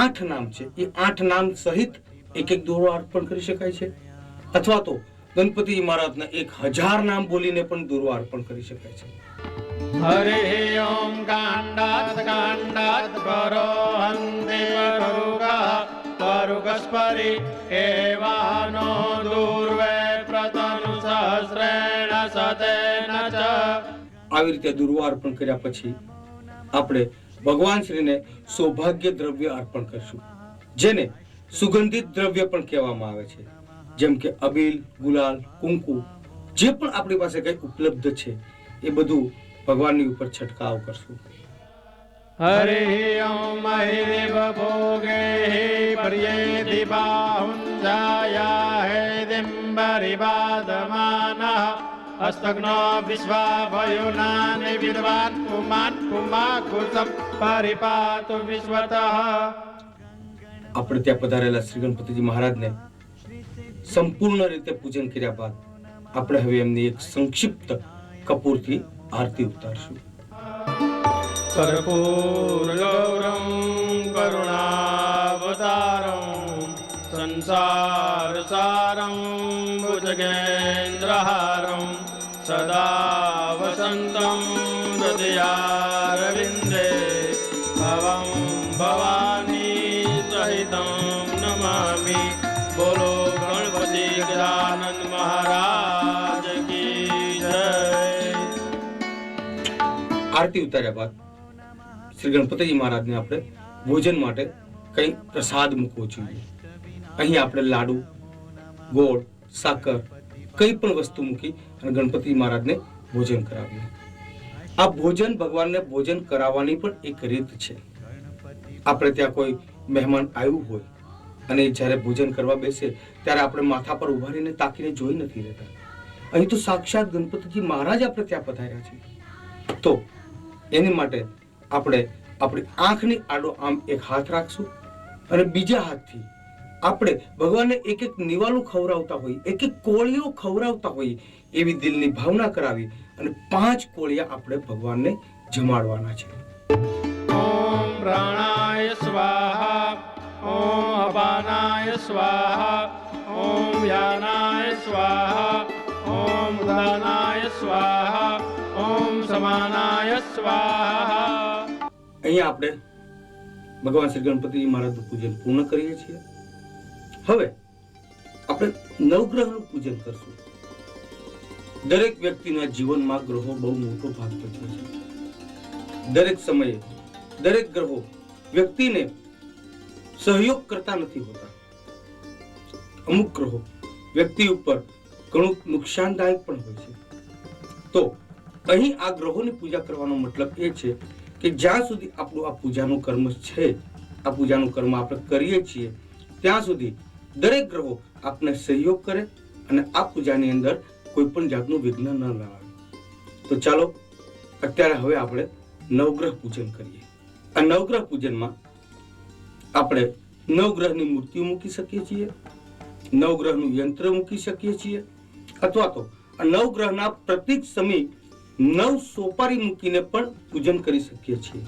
8 નામ છે. એ 8 નામ સહિત એક એક દુર્વા અર્પણ કરી શકાય છે, અથવા તો ગણપતિજી મહારાજના 1000 નામ બોલીને પણ દુર્વા અર્પણ કરી શકાય છે. હરે ઓમ કાંડાત કાંડાત પરો હંતે પરુગા પરુગસ્પરી એવાનો દુર્વે પ્રતનુ સહસ્રેણ સતેન ચ. આવી રીતે દુર્વા અર્પણ કર્યા પછી આપણે ભગવાન શ્રીને સૌભાગ્ય દ્રવ્ય અર્પણ કરશું, જેને સુગંધિત દ્રવ્ય પણ કહેવામાં આવે છે, જેમ કે અબીલ, ગુલાલ, કુંકુ, જે પણ આપણી પાસે કઈ ઉપલબ્ધ છે એ બધું ભગવાનની ઉપર છંટકાવ કરશું. હરે ઓમ મહિદેવ ભોગે પર્યેતિ બાહુંજાયા હે દિંબરિવાદમાનઃ હસ્તગ્નો વિશ્વાભયુનાનિ વિદ્વાન પુમાન પુમાકુસમ પરિપાતુ વિશ્વતઃ. આપણે ત્યાં પધારેલા શ્રી ગણપતિજી મહારાજને સંપૂર્ણ રીતે પૂજન કર્યા બાદ આપણે હવે એમની એક સંક્ષિપ્ત કપૂરથી આરતી ઉતારશું. કર્પૂર ગૌરમ કરુણાવતારમ સંસાર સારમ ભુજગેન્દ્રહારમ સદા વસંતમ હૃદયારવિંદે ભવમ ભવાની સહિતમ નમામિ. બોલો ગણપતિ ગજાનંદ મહારાજ કી જય. આરતી ઉતાર્યા બાદ શ્રી ગણપતિજી મહારાજને આપણે ભોજન માટે કંઈ પ્રસાદ મૂકવો જોઈએ. અહીં આપણે લાડુ, ગોળ, સાકર, કંઈ પણ વસ્તુ મૂકી અને ગણપતિ મહારાજને ભોજન કરાવીએ. આ ભોજન ભગવાનને ભોજન કરાવવાની પણ એક રીત છે. આપણે ત્યાં કોઈ મહેમાન આવ્યું હોય અને જ્યારે ભોજન કરવા બેસે ત્યારે આપણે માથા પર ઉભા રહીને તાકીને જોઈ નથી રહેતા. અહીં તો સાક્ષાત ગણપતિજી મહારાજ આપણે ત્યાં પધાર્યા છે, તો એની માટે આપણે આપણી આંખની આડો આમ એક હાથ રાખશું અને બીજા હાથથી આપણે ભગવાનને એક એક નિવાલું ખવડાવતા હોઈએ, એક એક કોળીઓ ખવડાવતા હોઈએ એવી દિલની ભાવના કરાવી અને 5 કોળિયા આપણે ભગવાનને જમાડવાના છે. ઓમ પ્રાણાય સ્વાહા, ઓમ અપાનાય સ્વાહા, ઓમ વ્યાનાય સ્વાહા, ઓમ ઉદાનાય સ્વાહા, ઓમ સમાનાય સ્વાહા. અહીંયા આપણે ભગવાન શ્રી ગણપતિ મહારાજનું પૂજન પૂર્ણ કરીએ છીએ. હવે આપણે નવગ્રહનું પૂજન કરશું. દરેક વ્યક્તિના જીવનમાં ગ્રહો બહુ મોટો ભાગ ભજવે છે. દરેક સમયે દરેક ગ્રહો વ્યક્તિને સહયોગ કરતા નથી હોતા. અમુક ગ્રહો વ્યક્તિ ઉપર ઘણું નુકસાનદાયક પણ હોય છે. તો અહીં આ ગ્રહોની પૂજા કરવાનો મતલબ એ છે કે જ્યાં સુધી આપણું આ પૂજાનું કર્મ છે, આ પૂજાનું કર્મ આપણે કરીએ છીએ, ત્યાં સુધી દરેક ગ્રહો આપને સહયોગ કરે અને આ પૂજાની અંદર કોઈ પણ જાતનું વિઘ્ન ન લાવે. તો ચાલો અત્યારે હવે આપણે નવગ્રહ પૂજન કરીએ. આ નવગ્રહ પૂજનમાં આપણે નવગ્રહની મૂર્તિઓ મૂકી શકીએ છીએ, નવગ્રહનું યંત્ર મૂકી શકીએ છીએ, અથવા તો આ નવગ્રહના પ્રતીક સમી 9 સોપારી મૂકીને પણ પૂજન કરી શકીએ છીએ,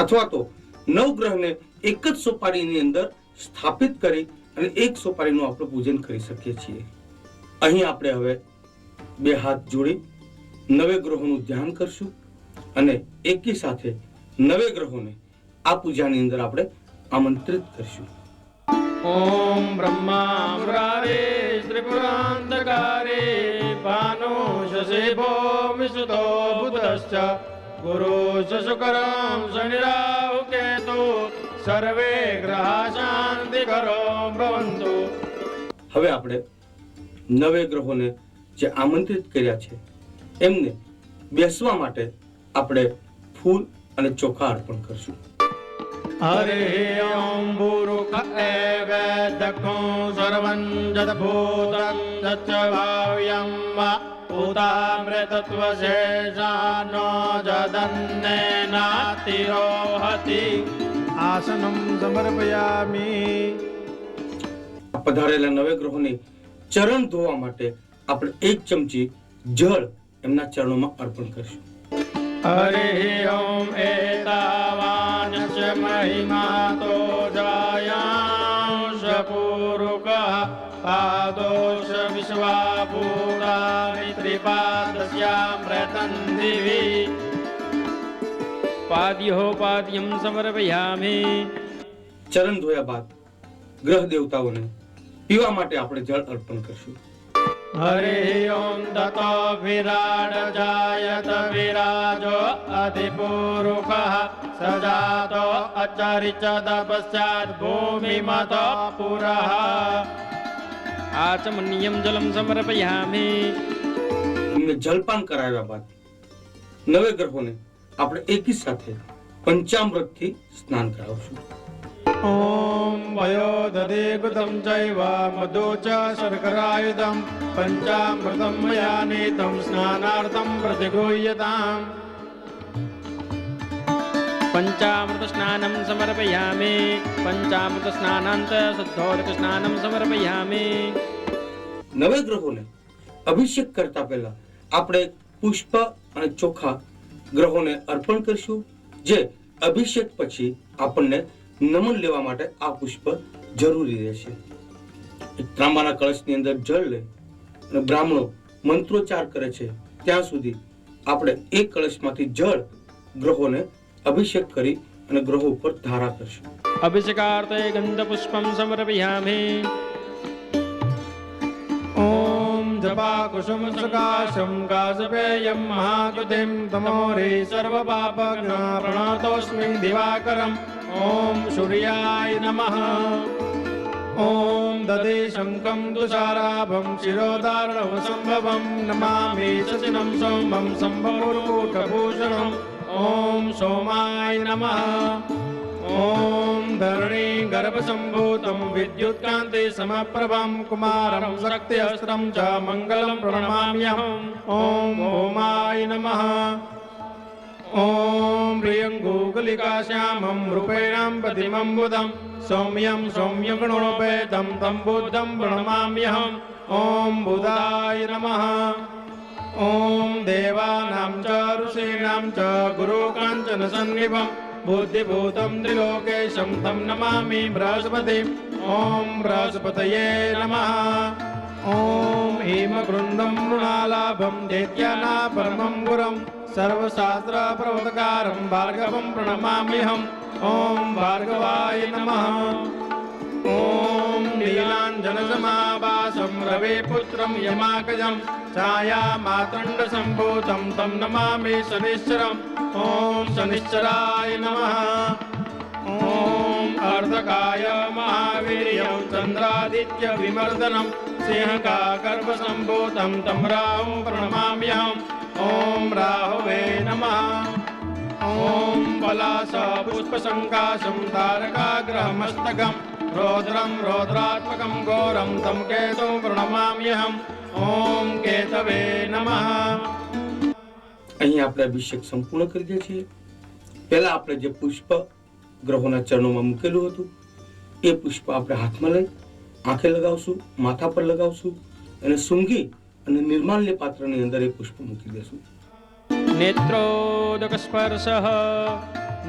અથવા તો નવગ્રહને એક જ સોપારીની અંદર સ્થાપિત કરી અને એક સોપારીનું આપણે પૂજન કરી શકીએ છીએ. અહીં આપણે હવે 2 હાથ જોડી 9 ગ્રહોનું ધ્યાન કરશું અને એકી સાથે 9 ગ્રહોને આ પૂજાની અંદર આપણે આમંત્રિત કરશું. ઓમ બ્રહ્મા મુરારે ત્રિપુરાંતકારે ભાનો શશેભો વિસુતો બુધશ્ચ ગુરુ શુક્રમ શનિરાહુ કેતુ સર્વે ગ્રહા શાંતિ કરો ભવંતુ. હવે આપણે 9 ગ્રહોને જે આમંત્રિત કર્યા છે એમને બેસવા માટે આપણે ફૂલ અને ચોખા અર્પણ કરશું. હરે ઓમ ભૂરુક એવ દક્ષો સર્વં જદભૂતં તચ્ચ ભાવ્યં વા ભૂતામૃતત્વ શેષાનો જદન્નેનાતિરોહતિ આસનમ સમર્પયામિ. પધારેલા નવે ગ્રહોને ચરણ ધોવા માટે આપણે 1 ચમચી જળ એમના ચરણોમાં અર્પણ કરશું. હરિ ઓમ એતાવાન ચ મહિમાતો જાયાંશ પૂરુકઃ પાદોષ વિશ્વાભૂતાનિ ત્રિપાદસ્યામૃતં દિવિ. પાદ્યો પાદ્યમ સમર્પયામિ. ચરણ ધોયા બાદ ગ્રહ દેવતાઓને પીવા માટે આપણે જળ અર્પણ કરશું. હરિ ઓમ તતો વિરાડ જાયત વિરાજો અધિપૂરુકઃ સજાતો અચરિચદ પશ્ચાત ભૂમિમત પુરઃ. આચમન્યમ જલમ સમર્પયામિ. એમને જલપાન કરાવ્યા બાદ નવે ગ્રહોને આપણે એકી સાથે પંચામૃતથી સ્નાન કરાવશું. ઓમ વયો દધે કૃતમ ચૈવ મધુ ચ શર્કરાયુધમ પંચામૃતમ મયા નીતમ સ્નાનાર્થમ પ્રતિગૃહ્યતામ. પંચામૃત સ્નાનમ સમર્પયામિ. પંચામૃત સ્નાનાંત શુદ્ધોદક સ્નાનમ સમર્પયામિ. નવે ગ્રહોને અભિષેક કરતા પહેલા આપણે પુષ્પ અને ચોખા ગ્રહોને અર્પણ કરીશું, જે અભિષેક પછી આપણને નમન લેવા માટે આ પુષ્પ જરૂરી રહેશે. એક ત્રાંબાના કળશની અંદર જળ લે અને બ્રાહ્મણો મંત્રોચ્ચાર કરે છે ત્યાં સુધી આપણે એક કળશમાંથી જળ ગ્રહોને અભિષેક કરી અને ગ્રહો ઉપર ધારા કરશું. અભિષેકાર્થે ગંધ પુષ્પમ સમર્પયામિ. ઓમ જપા કુસુમ સકાશમ કાશપેયમ મહાકૃતિમ તમોરે સર્વ પાપઘ્ના પ્રણતોસ્મિ દિવાકરમ. ઓમ સૂર્યાય નમઃ. ઓમ દધે શંખમ તુષારાભમ શિરોધારણમ સંભવમ નમામિ શશિનમ સોમમ સંભવોર્કૂટભૂષણમ. ઓમ સોમાય નમઃ. ઓમ ધરણી ગર્ભસંભૂતમ વિદ્યુત્કાંતિ સમપ્રભમ કુમારમ શક્તિ અસ્ત્રમ ચ મંગલમ પ્રણમામ્યહમ. ઓમ ભૌમાય નમઃ. ઓમ પ્રિયંગુગલિકા શ્યામમ રૂપેણામ પ્રતિમં બુધમ સૌમ્યમ સૌમ્યગુણોપેતમ તમ બુદ્ધમ પ્રણમામ્યહમ. ઓમ બુધાય નમઃ. ઓમ દેવાનાં ચ ઋષીણાં ચ ગુરુકાંચન સન્નિભમ બુદ્ધિભૂતમ ત્રિલોકેશમ તમ નમામિ બૃહસ્પતિમ. ઓમ બૃહસ્પતયે નમઃ. ઓમ હેમગૃંદમ મૃણાલાભમ દૈત્યાના પરમં ગુરમ સર્વશાસ્ત્ર પ્રવતકારમ ભાર્ગવમ પ્રણમામ્યહમ. ઓમ ભાર્ગવાય નમઃ. ઓમ નીલાંજન સમાભાસમ રવિપુત્રમ યમાકજમ છાયા માતંડ સંભૂતમ તમ નમામિ શનિશ્ચરમ. ઓમ શનિશ્ચરાય નમઃ. ઓમ અર્ધકાય મહાવીર્યમ ચંદ્રાદિત્ય વિમર્દનમ સિંહકા ગર્ભ સંભૂતમ તમ રાહું પ્રણમામ્યહમ. ઓમ રાહવે નમઃ. ઓમ પલાસ પુષ્પસંકાશમ તારકાગ્રહમસ્તકમ રૌદ્રમ રૌદ્રાત્મકમ ઘોરમ તમ કેતું પ્રણમામ્યહમ. ઓમ કેતવે નમઃ. અહીં આપણે અભિષેક સંપૂર્ણ કરી દઈએ છીએ. પહેલા આપણે જે પુષ્પ ગ્રહોના ચરણોમાં મૂકેલું હતું એ પુષ્પ આપણે હાથમાં લઈ આંખે લગાવશું, માથા પર લગાવશું અને સૂંઘી અને નિર્માલ્ય પાત્રની અંદર એ પુષ્પ મૂકી દેશું. નેત્રોદક સ્પર્શ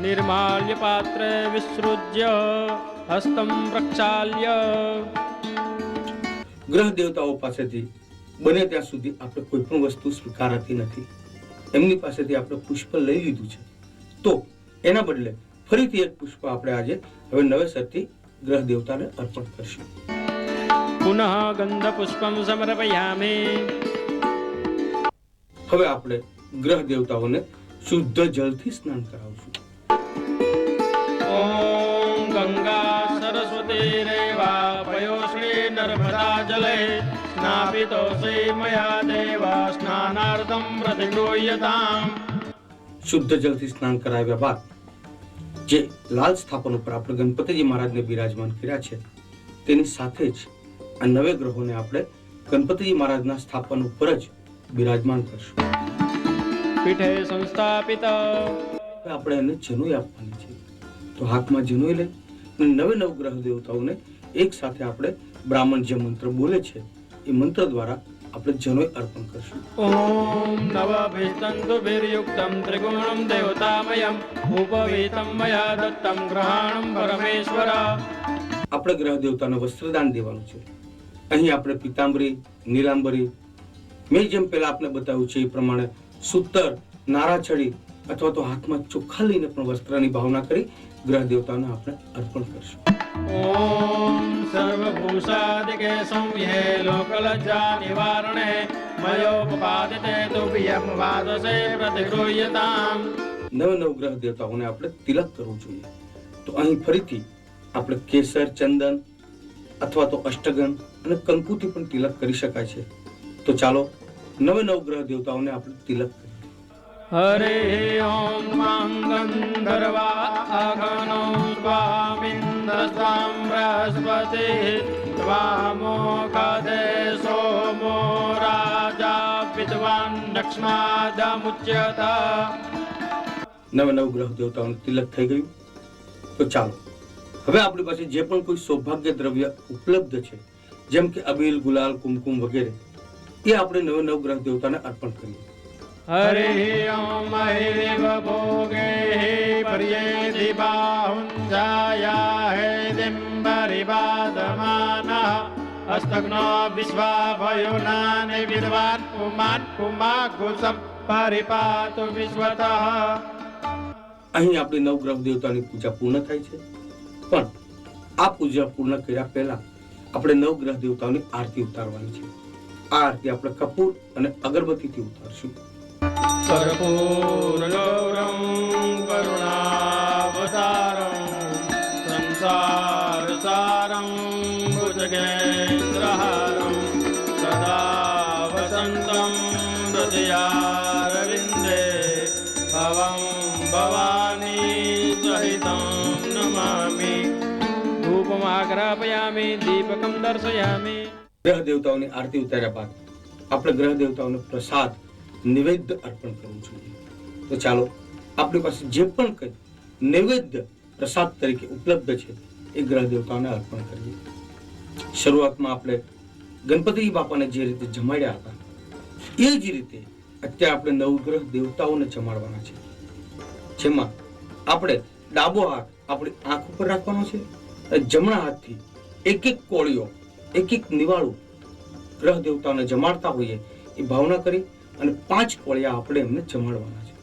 નિર્માલ્ય પાત્રે વિસૃજ્ય હસ્તમ પ્રક્ષાલ્ય. ગ્રહ દેવતાઓ પાસેથી બને ત્યાં સુધી આપણે કોઈ પણ વસ્તુ સ્વીકારાતી નથી. એમની પાસેથી આપણે પુષ્પ લઈ લીધું છે, તો એના બદલે ફરીથી એક પુષ્પ આપણે આજે હવે નવેસરથી ગ્રહ દેવતાને અર્પણ કરશું. પુનઃ ગંધ પુષ્પમ સમર્પયામિ. હવે આપણે ગ્રહ દેવતાઓને શુદ્ધ જળથી સ્નાન કરાવશું. ઓમ ગંગા સરસ્વતી રેવા પયોશ્રી નર્મદા જલે સ્નાપિતોષી મયા દેવા સ્નાનાર્થમ પ્રતિગૃહ્યતામ. શુદ્ધ જળથી સ્નાન કરાવ્યા બાદ જે લાલ સ્થાપન ઉપર આપણે ગણપતિજી મહારાજને બિરાજમાન કર્યા છે તેની સાથે જ આ નવે ગ્રહોને આપણે ગણપતિજી મહારાજના સ્થાપન ઉપર જ બિરાજમાન કરશું. પીઠે સંસ્થાપિત. આપણે એને જનોઈ આપવાની છે. તો હાથમાં જનોઈ લઈ અને નવે નવ ગ્રહ દેવતાઓને એક સાથે આપણે બ્રાહ્મણ જે મંત્ર બોલે છે એ મંત્ર દ્વારા આપણે જનોઈ અર્પણ કરશું. ઓમ નવભિસ્તંતુ વીર્યુક્તમ ત્રિગુણમ દેવતામયમ ઉપવીતમ મયા દત્તમ ગ્રહાણમ પરમેશ્વર. આપણે ગ્રહ દેવતાને વસ્ત્રદાન દેવાનું છે. અહીં આપણે પીતાંબરી, નીલાંબરી, મેં જેમ પહેલા આપને બતાવ્યું છે એ પ્રમાણે સૂતર, નારાછડી અથવા તો હાથમાં ચોખા લઈને પણ વસ્ત્રની ભાવના કરી ગ્રહ દેવતાને આપણે અર્પણ કરશું. ઓમ સર્વભૂષાદિકે સંયે લોકલજ્જા નિવારણે મયોપપાદિતે તુભ્યમ વાદસે પ્રતિગૃહ્યતામ. નવ નવ ગ્રહ દેવતાઓને આપણે તિલક કરવું જોઈએ. તો અહીં ફરીથી આપણે કેસર, ચંદન અથવા તો અષ્ટગન અને કંકુથી પણ તિલક કરી શકાય છે. તો ચાલો નવે નવ ગ્રહ દેવતાઓને આપણે તિલક કરીએ. હરે ઓમ ગંધર્વા અગનો સ્વામિન્દ્રસ્વામ બૃહસ્પતિ ત્વામોખદે સોમો રાજા વિદ્વાન દક્ષિણાદમુચ્યત. નવે નવ ગ્રહ દેવતાઓને તિલક થઈ ગયું. તો ચાલો હવે આપણી પાસે જે પણ કોઈ સૌભાગ્ય દ્રવ્ય ઉપલબ્ધ છે, જેમ કે અબીલ, ગુલાલ, કુમકુમ વગેરે, એ આપણે નવે નવ ગ્રહ દેવતાને અર્પણ કરીએ. હરે ઓમ મહેદેવ ભોગે પર્યેતિ બાહુંજાયા હે દિંબરિવાદમાનઃ હસ્તગ્નો વિશ્વાભયોનાને વિદ્વાન પુમાન પુમાઘુસમ પરિપાતુ વિશ્વતઃ. અહીં આપણી નવ ગ્રહ દેવતાની પૂજા પૂર્ણ થાય છે. પણ આ પૂજા પૂર્ણ કર્યા પહેલા આપણે નવ ગ્રહ દેવતાઓની આરતી ઉતારવાની છે. આ આરતી આપણે કપૂર અને અગરબત્તીથી ઉતારશું. કર્પૂર ગૌરમ કરુણાવતારમ સંસાર સારમ ભુજગેન્દ્રહારમ સદા વસંતમ હૃદયારવિંદે ભવં ભવાની સહિતમ નમામિ. ધૂપમાગ્રાપયામિ દીપકમ દર્શયામિ. ગ્રહ દેવતાઓની આરતી ઉતાર્યા બાદ આપણે ગ્રહ દેવતાઓને પ્રસાદ નૈવેદ્ય અર્પણ કરવું જોઈએ. તો ચાલો આપણી પાસે જે પણ કંઈ નૈવેદ્ય પ્રસાદ તરીકે ઉપલબ્ધ છે એ ગ્રહ દેવતાઓને અર્પણ કરીએ. શરૂઆતમાં આપણે ગણપતિ બાપાને જે રીતે જમાડ્યા હતા એ જ રીતે અત્યારે આપણે નવગ્રહ દેવતાઓને જમાડવાના છે. જેમાં આપણે ડાબો હાથ આપણી આંખ ઉપર રાખવાનો છે અને જમણા હાથથી એક એક કોળીઓ, એક એક નિવાળું ગ્રહ દેવતાઓને જમાડતા હોઈએ એ ભાવના કરી અને 5 કોળિયા આપણે એમને જમાડવાના છે.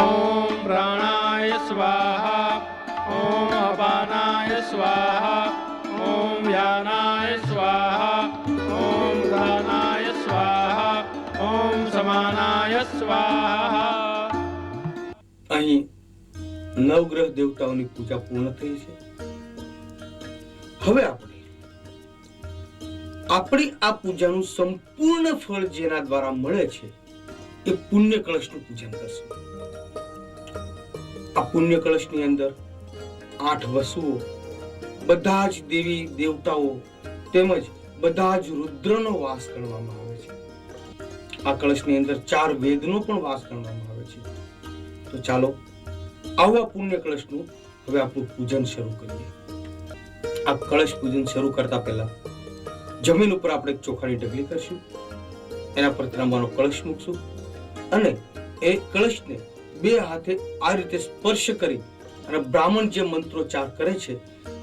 ઓમ પ્રાણાય સ્વાહા ઓમ અપાનાય સ્વાહા ઓમ વ્યાનાય સ્વાહા ઓમ દાનાય સ્વાહા ઓમ સમાનાય સ્વાહા. અહીં નવગ્રહ દેવતાઓની પૂજા પૂર્ણ થઈ છે. હવે આપણી આ પૂજાનું સંપૂર્ણ ફળ જેના દ્વારા મળે છે એ પુણ્ય કળશનું પૂજન કરશું. આ પુણ્ય કળશની અંદર 8 વસુઓ, બધા જ દેવી દેવતાઓ તેમજ બધા જ રુદ્રનો વાસ કરવામાં આવે છે. આ કળશની અંદર 4 વેદનો પણ વાસ કરવામાં આવે છે. તો ચાલો આવા પુણ્ય કળશનું હવે આપણું પૂજન શરૂ કરીએ. આ કળશ પૂજન શરૂ કરતા પહેલા જમીન ઉપર આપણે એક ચોખાની ઢગલી કરશું, એના પર ત્રાંબાનો કળશ મૂકશું અને એ કળશને 2 હાથે આ રીતે સ્પર્શ કરી અને બ્રાહ્મણ જે મંત્રોચ્ચાર કરે છે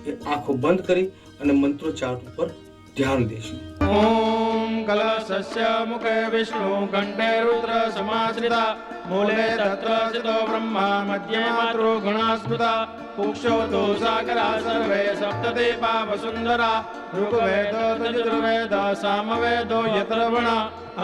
એ આંખો બંધ કરી અને મંત્રોચ્ચાર ઉપર ધ્યાન દેશું. ઓમ કલશસ્ય મુખે વિષ્ણુ કંઠે રુદ્ર સમાશ્રિતા મૂલે તત્ર સ્થિતો બ્રહ્મા મધ્યે માતૃ ગુણા સ્મૃતા પુક્ષો દોષાકરા સર્વે સપ્તદીપા વસુંધરા ઋગ્વેદો યજુર્વેદ સામવેદો યત્રવણ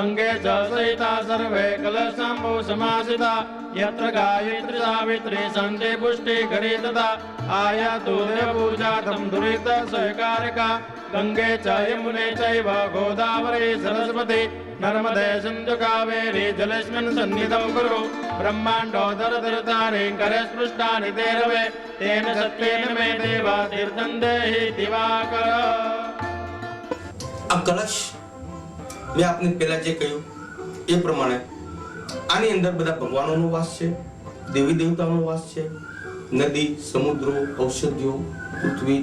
અંગે ચ સહિતા સર્વે કલશાંબો સમાસિતા યત્ર ગાયત્રી સાવિત્રી સંતે પુષ્ટિ ઘરે તથા આયાતુ દેવ પૂજાતમ દુરિત સહકારિકા ગંગે ચ યમુને ચૈવ ગોદાવરી સરસ્વતી નર્મદે સિંધુ કાવેરી જલેસ્મિન સન્નિધૌ કુરુ બ્રહ્માંડો દરદરતારે કરે સ્પૃષ્ટાનિ તે રવે તેન સત્યેન મે દેવા તીર્થં દેહિ દિવાકર. આ કલશ મેં આપને પહેલા જે કહ્યું એ પ્રમાણે આની અંદર બધા ભગવાનોનો વાસ છે, દેવી દેવતાઓનો વાસ છે નદી, સમુદ્રો, ઔષધિઓ, પૃથ્વી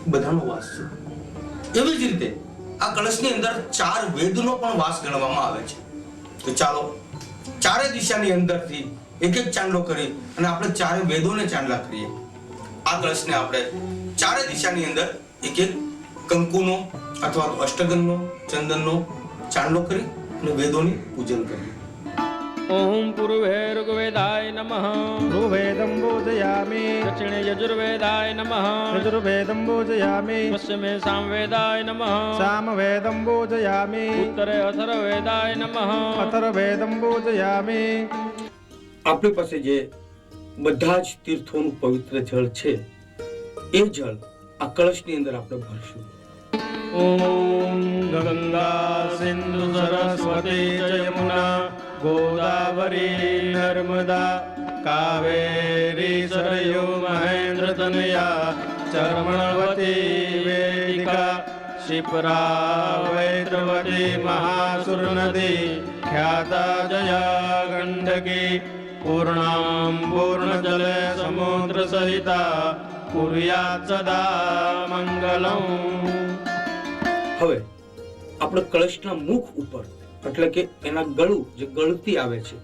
બધાનો વાસ છે. એવી જ રીતે આ કળશની અંદર 4 વેદનો પણ વાસ ગણવામાં આવે છે. તો ચાલો ચારે દિશાની અંદરથી એક એક ચાંદલો કરી અને આપણે 4 વેદોને ચાંદલા કરીએ. આ કળશને આપણે ચારે દિશાની અંદર એક એક કંકુનો અથવા તો અષ્ટગંધનો, ચંદનનો ચાંદલો કરી અને વેદોની પૂજન કરીએ. ઓમ પૂર્વે ઋગ્વેદાય નમઃ. ऋग्वेदं पूजयामि દક્ષિણે યજુર્વેદાય નમઃ. यजुर्वेदं पूजयामि પશ્ચિમે સામવેદાય નમઃ. सामवेदं पूजयामि ઉત્તરે અથર્વવેદાય નમઃ. अथर्वेदं पूजयामि આપણી પાસે જે બધા જ તીર્થોનું પવિત્ર જળ છે એ જળ આ કળશની અંદર આપણે ભરશું. ॐ गंगा सिंधु सरस्वती च यमुना गोदावरी नर्मदा कावेरी सरयू महेंद्र तनया चर्मणवती वेदिका शिप्रा वैद्रवती महासुर नदी ख्याता जया गंडकी पूर्णां पूर्णजले समुद्र सहिता कुर्यात् सदा मंगलम्. હવે આપણે કળશના મુખ ઉપર એટલે કે એના ગળું જે ગળતી આવે છે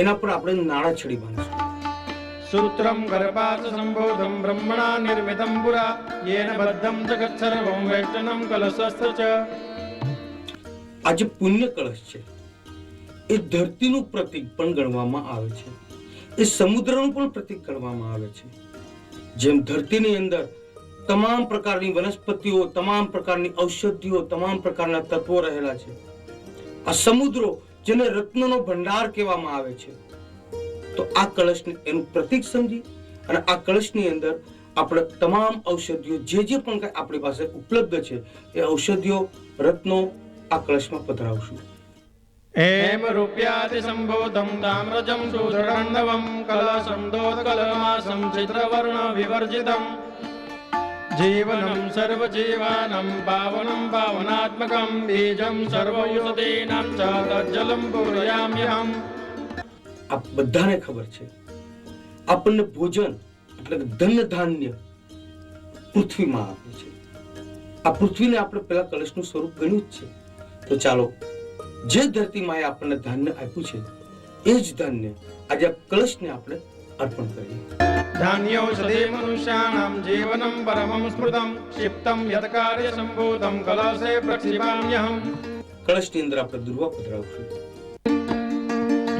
એના પર આપણે નાળા છડી બાંધીશું. सूत्रम गर्भात् संबोधम ब्रह्मणा निर्मितं पुरा येन बद्धं जगत् सर्वं वैष्णवं कलशस्थ च. આ જે પુણ્ય કળશ છે એ ધરતીનું પ્રતીક પણ ગણવામાં આવે છે, એ સમુદ્રનું પણ પ્રતીક ગણવામાં આવે છે. જેમ ધરતીની અંદર તમામ પ્રકારની વનસ્પતિઓ, તમામ પ્રકારની ઔષધિઓ, તમામ પ્રકારના તત્વો રહેલા છે, આ સમુદ્રો જેને રત્નનો ભંડાર કહેવામાં આવે છે, તો આ કળશને એનું પ્રતીક સમજી અને આ કળશની અંદર આપણે તમામ ઔષધિઓ જે પણ કઈ આપણી પાસે ઉપલબ્ધ છે એ ઔષધિઓ, રત્નો આ કળશમાં પધરાવશું. एम रूप्यादि संबोधम ताम्रजम सुदृढ़ंडवम कलशम दोत्कलमासम चित्रवर्ण विवर्जितम जीवनम सर्वजीवानम पावनम पावनात्मकम बीजम सर्वौषधीनां च तज्जलम पूरयाम्यहम्. આ બધાને ખબર છે આપણને ભોજન એટલે કે ધન ધાન્ય પૃથ્વીમાં આપે છે. આ પૃથ્વીને આપણે પેલા કળશનું સ્વરૂપ ગણ્યું જ છે. તો ચાલો જે ધરતી માએ આપણને ધાન્ય આપ્યું છે એ જ ધાન્ય આજે આ કળશને આપણે અર્પણ કરીએ. धान्योषधि मनुष्याणां जीवनं परमं स्मृतं क्षिप्तं यत् कार्य संभूतं कलशे प्रक्षिपाम्यहम्. કળશની અંદર આપણે દુર્વા પધરાવશું.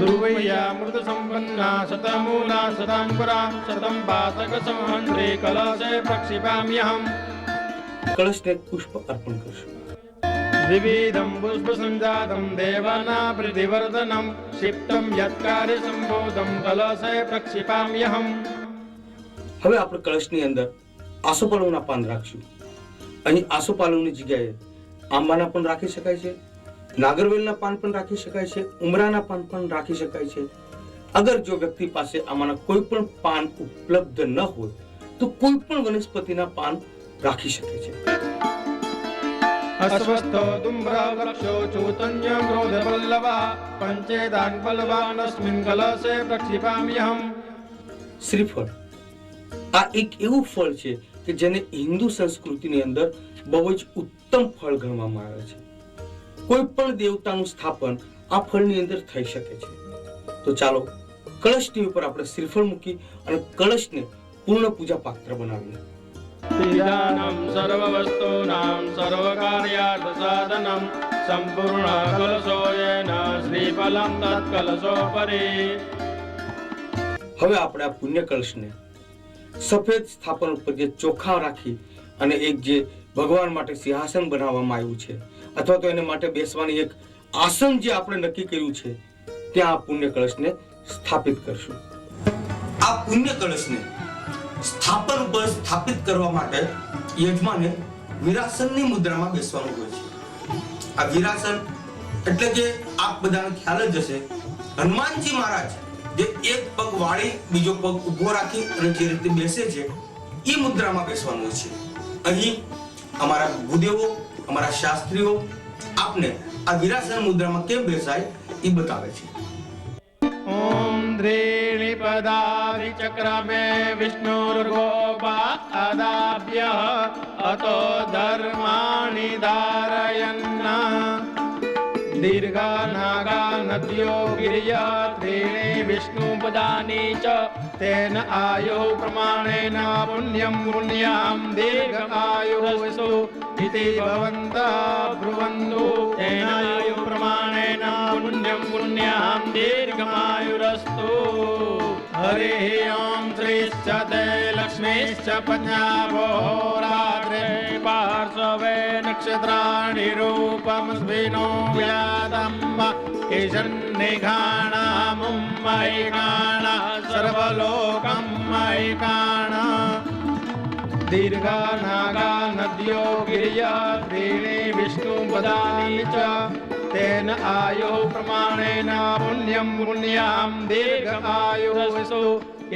दुर्वैया मृत संपन्ना शतमूला शतांकुरा शतं पातक संहन्त्री कलशे प्रक्षिपाम्यहम्. કળશને પુષ્પ અર્પણ કરશું. विविधं पुष्प संजातं देवानां प्रतिवर्धनं क्षिप्तं यत् कार्य संभूतं कलशे प्रक्षिपाम्यहम्. હવે આપણે કળશની અંદર આસોપાલવના પાન રાખશું. અહીં આસોપાલવની જગ્યાએ આંબાના પણ રાખી શકાય છે, નાગરવેલના પાન પણ રાખી શકાય છે, ઉમરાના પાન પણ રાખી શકાય છે. અગર જો વ્યક્તિ પાસે આમાંના કોઈ પણ પાન ઉપલબ્ધ ન હોય તો કોઈ પણ વનસ્પતિના પાન રાખી શકે છે. अश्वस्थो दुम्रा वृक्षो चूतन्य क्रोध पल्लवा पंचेदान पल्लवान् अस्मिन् कलशे प्रक्षिपाम्यहम्. શ્રીફળ આ એક એવું ફળ છે કે જેને હિન્દુ સંસ્કૃતિની અંદર બહુ જ ઉત્તમ ફળ ગણવામાં આવે છે. કોઈ પણ દેવતાનું સ્થાપન આ ફળની અંદર થઈ શકે છે. તો ચાલો કળશની ઉપર આપણે શ્રીફળ મૂકી અને કળશને પૂર્ણ પૂજા પાત્ર બનાવીએ. પીડાનમ સર્વવસ્તુનામ સર્વકાર્યાર્થ સાધનમ સંપૂર્ણ કલશોયેન શ્રીફલમ તત્કલશોપરી. હવે આપણે આ પુણ્ય કળશને સફેદ સ્થાપન ઉપર જે ચોખા રાખી અને એક જે ભગવાન માટે સિંહાસન બનાવવામાં આવ્યું છે અથવા તો એને માટે બેસવાની એક આસન જે આપણે નક્કી કર્યું છે ત્યાં આ પુણ્ય કળશને સ્થાપિત કરશું. આ પુણ્ય કળશને સ્થાપન ઉપર સ્થાપિત કરવા માટે યજમાને વિરાસનની મુદ્રામાં બેસવાનું હોય છે. આ વિરાસન એટલે કે આપ બધાને ખ્યાલ જ હશે, હનુમાનજી મહારાજ જે એક પગ વાળી બીજો પગ ઊભો રાખી અને જે રીતે બેસે છે એ મુદ્રામાં બેસવાનું છે. અહીં અમારા ભૂદેવો, અમારા શાસ્ત્રીઓ આપને આ વિરાસન મુદ્રામાં કેમ બેસાય એ બતાવે છે. ओम त्रीणि पदानि चक्रमे विष्णुर्गोपादाभ्यः अतो धर्माणि धारयन् दीर्घा नागा नद्यो गिर्यः त्रीणि विष्णुपदानि च तेन आयुः प्रमाणेन पुण्यं पुण्यां दीर्घायुरस्तु इति भवन्तः ब्रुवन्तु तेन आयुः प्रमाणेन पुण्यं पुण्यां दीर्घमायुरस्तु हरिः ओं श्रीश्च ते लक्ष्मीश्च पद्माभो रात्रे पार्श्वे नक्षत्राणि रूपमस्मिनो व्यादम्ब ईशन्निघाणामुम्मैकाण सर्वलोकं मैकाण दीर्घा नागा नद्यो गिर्यः त्रीणि विष्णुपदानि च तेन आयुः प्रमाणेन पुण्यं पुण्यां दीर्घायुरस्तु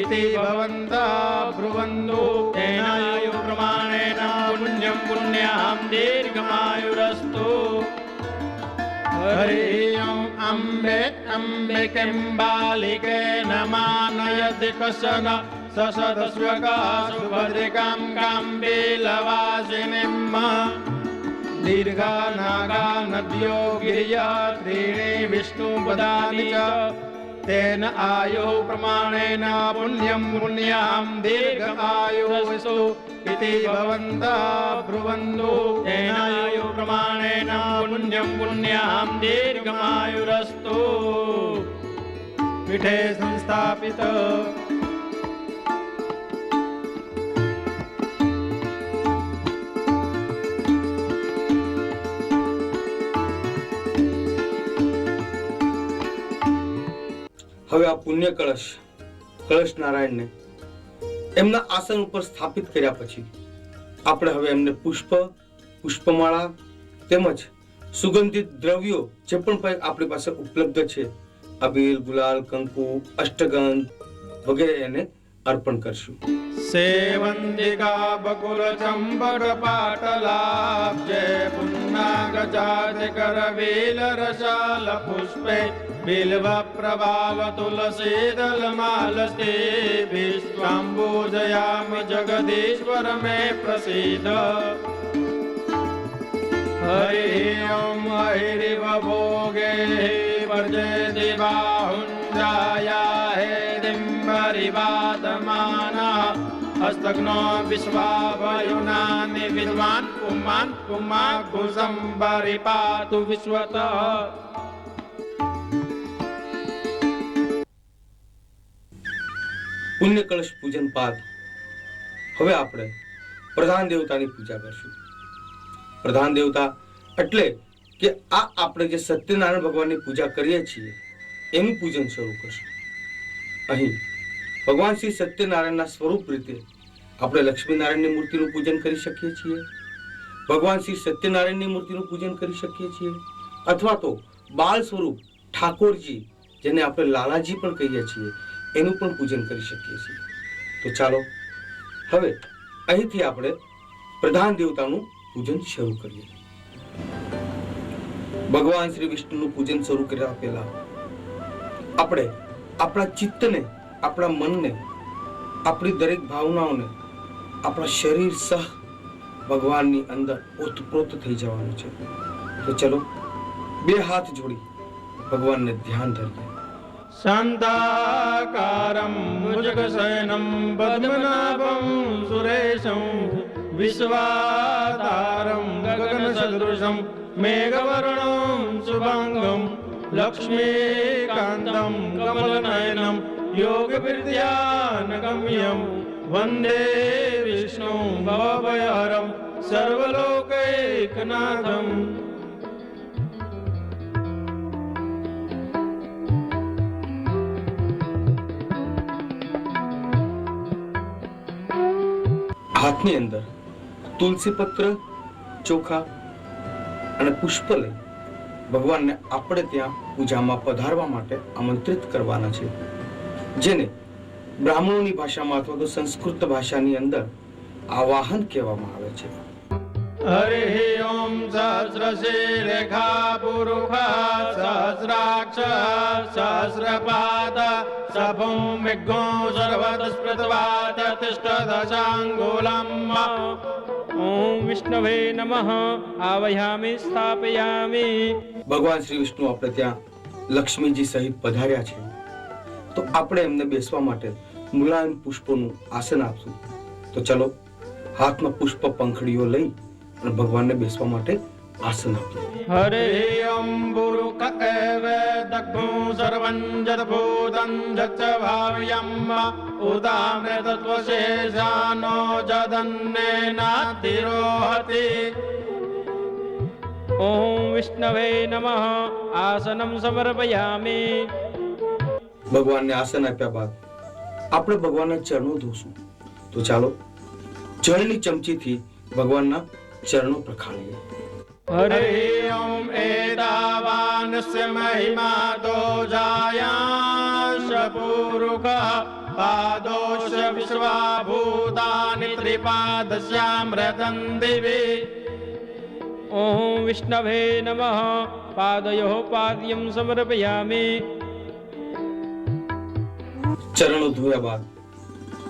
इति भवन्तः ब्रुवन्तु तेन आयुः प्रमाणेन पुण्यं पुण्यां दीर्घमायुरस्तु हरिः ओं अम्बे अम्बिकें बालिके नमानयति कश्चन ससदस्वका सुभद्रिकां काम्बीलवासिनीं दीर्घा नागा नद्यो गिर्यः त्रीणि विष्णुपदानि च तेन आयुः प्रमाणेन पुण्यं पुण्यां दीर्घायुरस्तु इति भवन्तः ब्रुवन्तु तेन आयुः प्रमाणेन पुण्यं पुण्यां दीर्घमायुरस्तु पीठे संस्थापित હવે આ પુણ્ય કળશ નારાયણને એમના આસન ઉપર સ્થાપિત કર્યા પછી આપણે હવે એમને પુષ્પમાળા તેમજ સુગંધિત દ્રવ્યો જે પણ આપણી પાસે ઉપલબ્ધ છે અબીલ ગુલાલ કંકુ અષ્ટગંધ વગેરે એને અર્પણ કરશું सेवन्तिका बकुल चंपक पाटलाब्जे पुन्नागजातिकरवेल रसाल पुष्पे बिल्व प्रबाल तुलसी दलमालस्ते विश्वाम्बुजयामि जगदीश्वर मे प्रसीद हरिः ओं हरिव भोगे वर्जति बाहुञ्जाया हे दिम्बरिवादमाना हस्तघ्नो विश्वावयुनानि विद्वान् पुमान् पुमाघुसंबरि पातु विश्वतः પુણ્ય કળશ પૂજન બાદ હવે આપણે પ્રધાન દેવતાની પૂજા કરશું. પ્રધાન દેવતા એટલે કે આ આપણે જે સત્યનારાયણ ભગવાનની પૂજા કરીએ છીએ એનું પૂજન શરૂ કરશું. અહીં ભગવાન શ્રી સત્યનારાયણના સ્વરૂપ રીતે આપણે લક્ષ્મીનારાયણની મૂર્તિનું પૂજન કરી શકીએ છીએ, ભગવાન શ્રી સત્યનારાયણની મૂર્તિનું પૂજન કરી શકીએ છીએ, અથવા તો બાળ સ્વરૂપ ઠાકોરજી જેને આપણે લાલાજી પણ કહીએ છીએ એનું પણ પૂજન કરી શકીએ છીએ. તો ચાલો હવે અહીંથી આપણે પ્રધાન દેવતાનું પૂજન શરૂ કરીએ. ભગવાન શ્રી વિષ્ણુનું પૂજન શરૂ કર્યા પહેલા આપણે આપણા ચિત્તને, આપણા મનને, આપણી દરેક ભાવનાઓને આપણા શરીર સહ ભગવાનની અંદર ઓતપ્રોત થઈ જવાનું છે. તો ચલો બે હાથ જોડી ભગવાનને ધ્યાન ધરીએ. शान्ताकारं भुजगशयनं पद्मनाभं सुरेशं विश्वाधारं गगनसदृशं मेघवर्णं शुभांगं लक्ष्मीकान्तं कमलनयनं योगविद्यानगम्यं वन्दे विष्णुं भवभयहरं सर्वलोकैकनाथम्. હાથની અંદર તુલસી પત્ર, ચોખા અને પુષ્પ લઈ ભગવાનને આપણે ત્યાં પૂજામાં પધારવા માટે આમંત્રિત કરવાના છે, જેને બ્રાહ્મણોની ભાષામાં અથવા તો સંસ્કૃત ભાષાની અંદર આવાહન કહેવામાં આવે છે. हरिः ओं सहस्रशीलेखा पुरुषा सहस्राक्ष सहस्रपाद સભું વિઘ્નો સર્વતસ્પૃતવાતિષ્ઠદશાંગુલમ ઓમ વિષ્ણવે નમઃ આવાહયામિ સ્થાપયામિ. ભગવાન શ્રી વિષ્ણુ આપણે ત્યાં લક્ષ્મીજી સહિત પધાર્યા છે, તો આપણે એમને બેસવા માટે મુલાયમ પુષ્પોનું આસન આપશું. તો ચલો હાથમાં પુષ્પ પંખડીઓ લઈ અને ભગવાનને બેસવા માટે આસન આપીએ. હરે ઓમ ગુરુક એવ દગ્ભું સર્વં જદભૂतं જચ્ચ ભાવ્યં ઉદામૃતત્વશેષાનો જદન્નેનાતિરોહતિ. ઓમ વિષ્ણવે નમઃ આસનમ સમર્પયામિ. ભગવાનને આસન આપ્યા બાદ આપણે ભગવાનના ચરણો ધોશું. તો ચાલો જળની ચમચીથી ભગવાનના ચરણો પ્રખાળીએ. હરે ઓમ એતાવાનસ્ય મહિમા દોજાયાશ પૂરુક પાદોશ વિશ્વાભૂતાનિ ત્રિપાદસ્યામૃતં દિવે. ઓમ વિષ્ણવે નમઃ પાદયોઃ પાદ્યં સમર્પયામિ. ચરણો ધોયા બાદ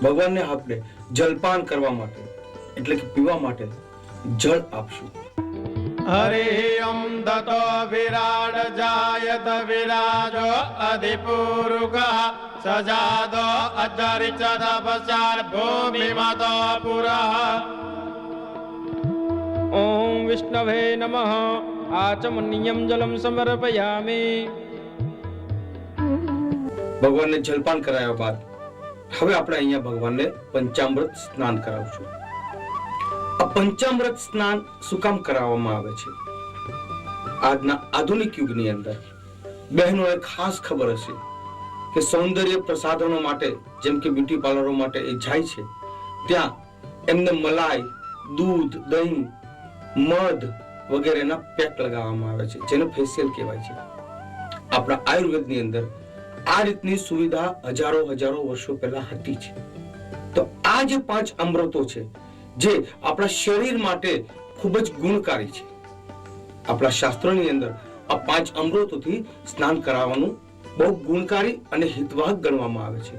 ભગવાનને આપણે જલપાન કરવા માટે એટલે કે પીવા માટે જળ આપશું. હરે ઓમ દતો વિરાડ જાયત વિરાજો અધિપૂરુક સજાદો અજરિચદ પશ્ચાર ભૂમિમતો પુરઃ. ઓમ વિષ્ણવે નમઃ આચમનીયં જલમ સમર્પયામિ. ભગવાનને જલપાન કરાયા બાદ હવે આપણે અહીંયા ભગવાનને પંચામૃત સ્નાન કરાવશું. આ પંચામૃત સ્નાન શું કામ કરાવવામાં આવે છે? આજના આધુનિક યુગની અંદર બહેનોને ખાસ ખબર હશે કે સૌંદર્ય પ્રસાધનો માટે જેમ કે બ્યુટી પાર્લરો માટે એ જાય છે, ત્યાં એમને મલાઈ, દૂધ, દહીં, મધ વગેરેના પેક લગાવવામાં આવે છે, જેને ફેશિયલ કહેવાય છે. આપણા આયુર્વેદની અંદર આ રીતની સુવિધા હજારો વર્ષો પહેલા હતી છે. તો આ જે 5 અમૃતો છે જે આપણા શરીર માટે ખૂબ જ ગુણકારી છે, આપણા શાસ્ત્રોની અંદર આ 5 અમૃતોથી સ્નાન કરાવવાનું બહુ ગુણકારી અને હિતવાહક ગણવામાં આવે છે.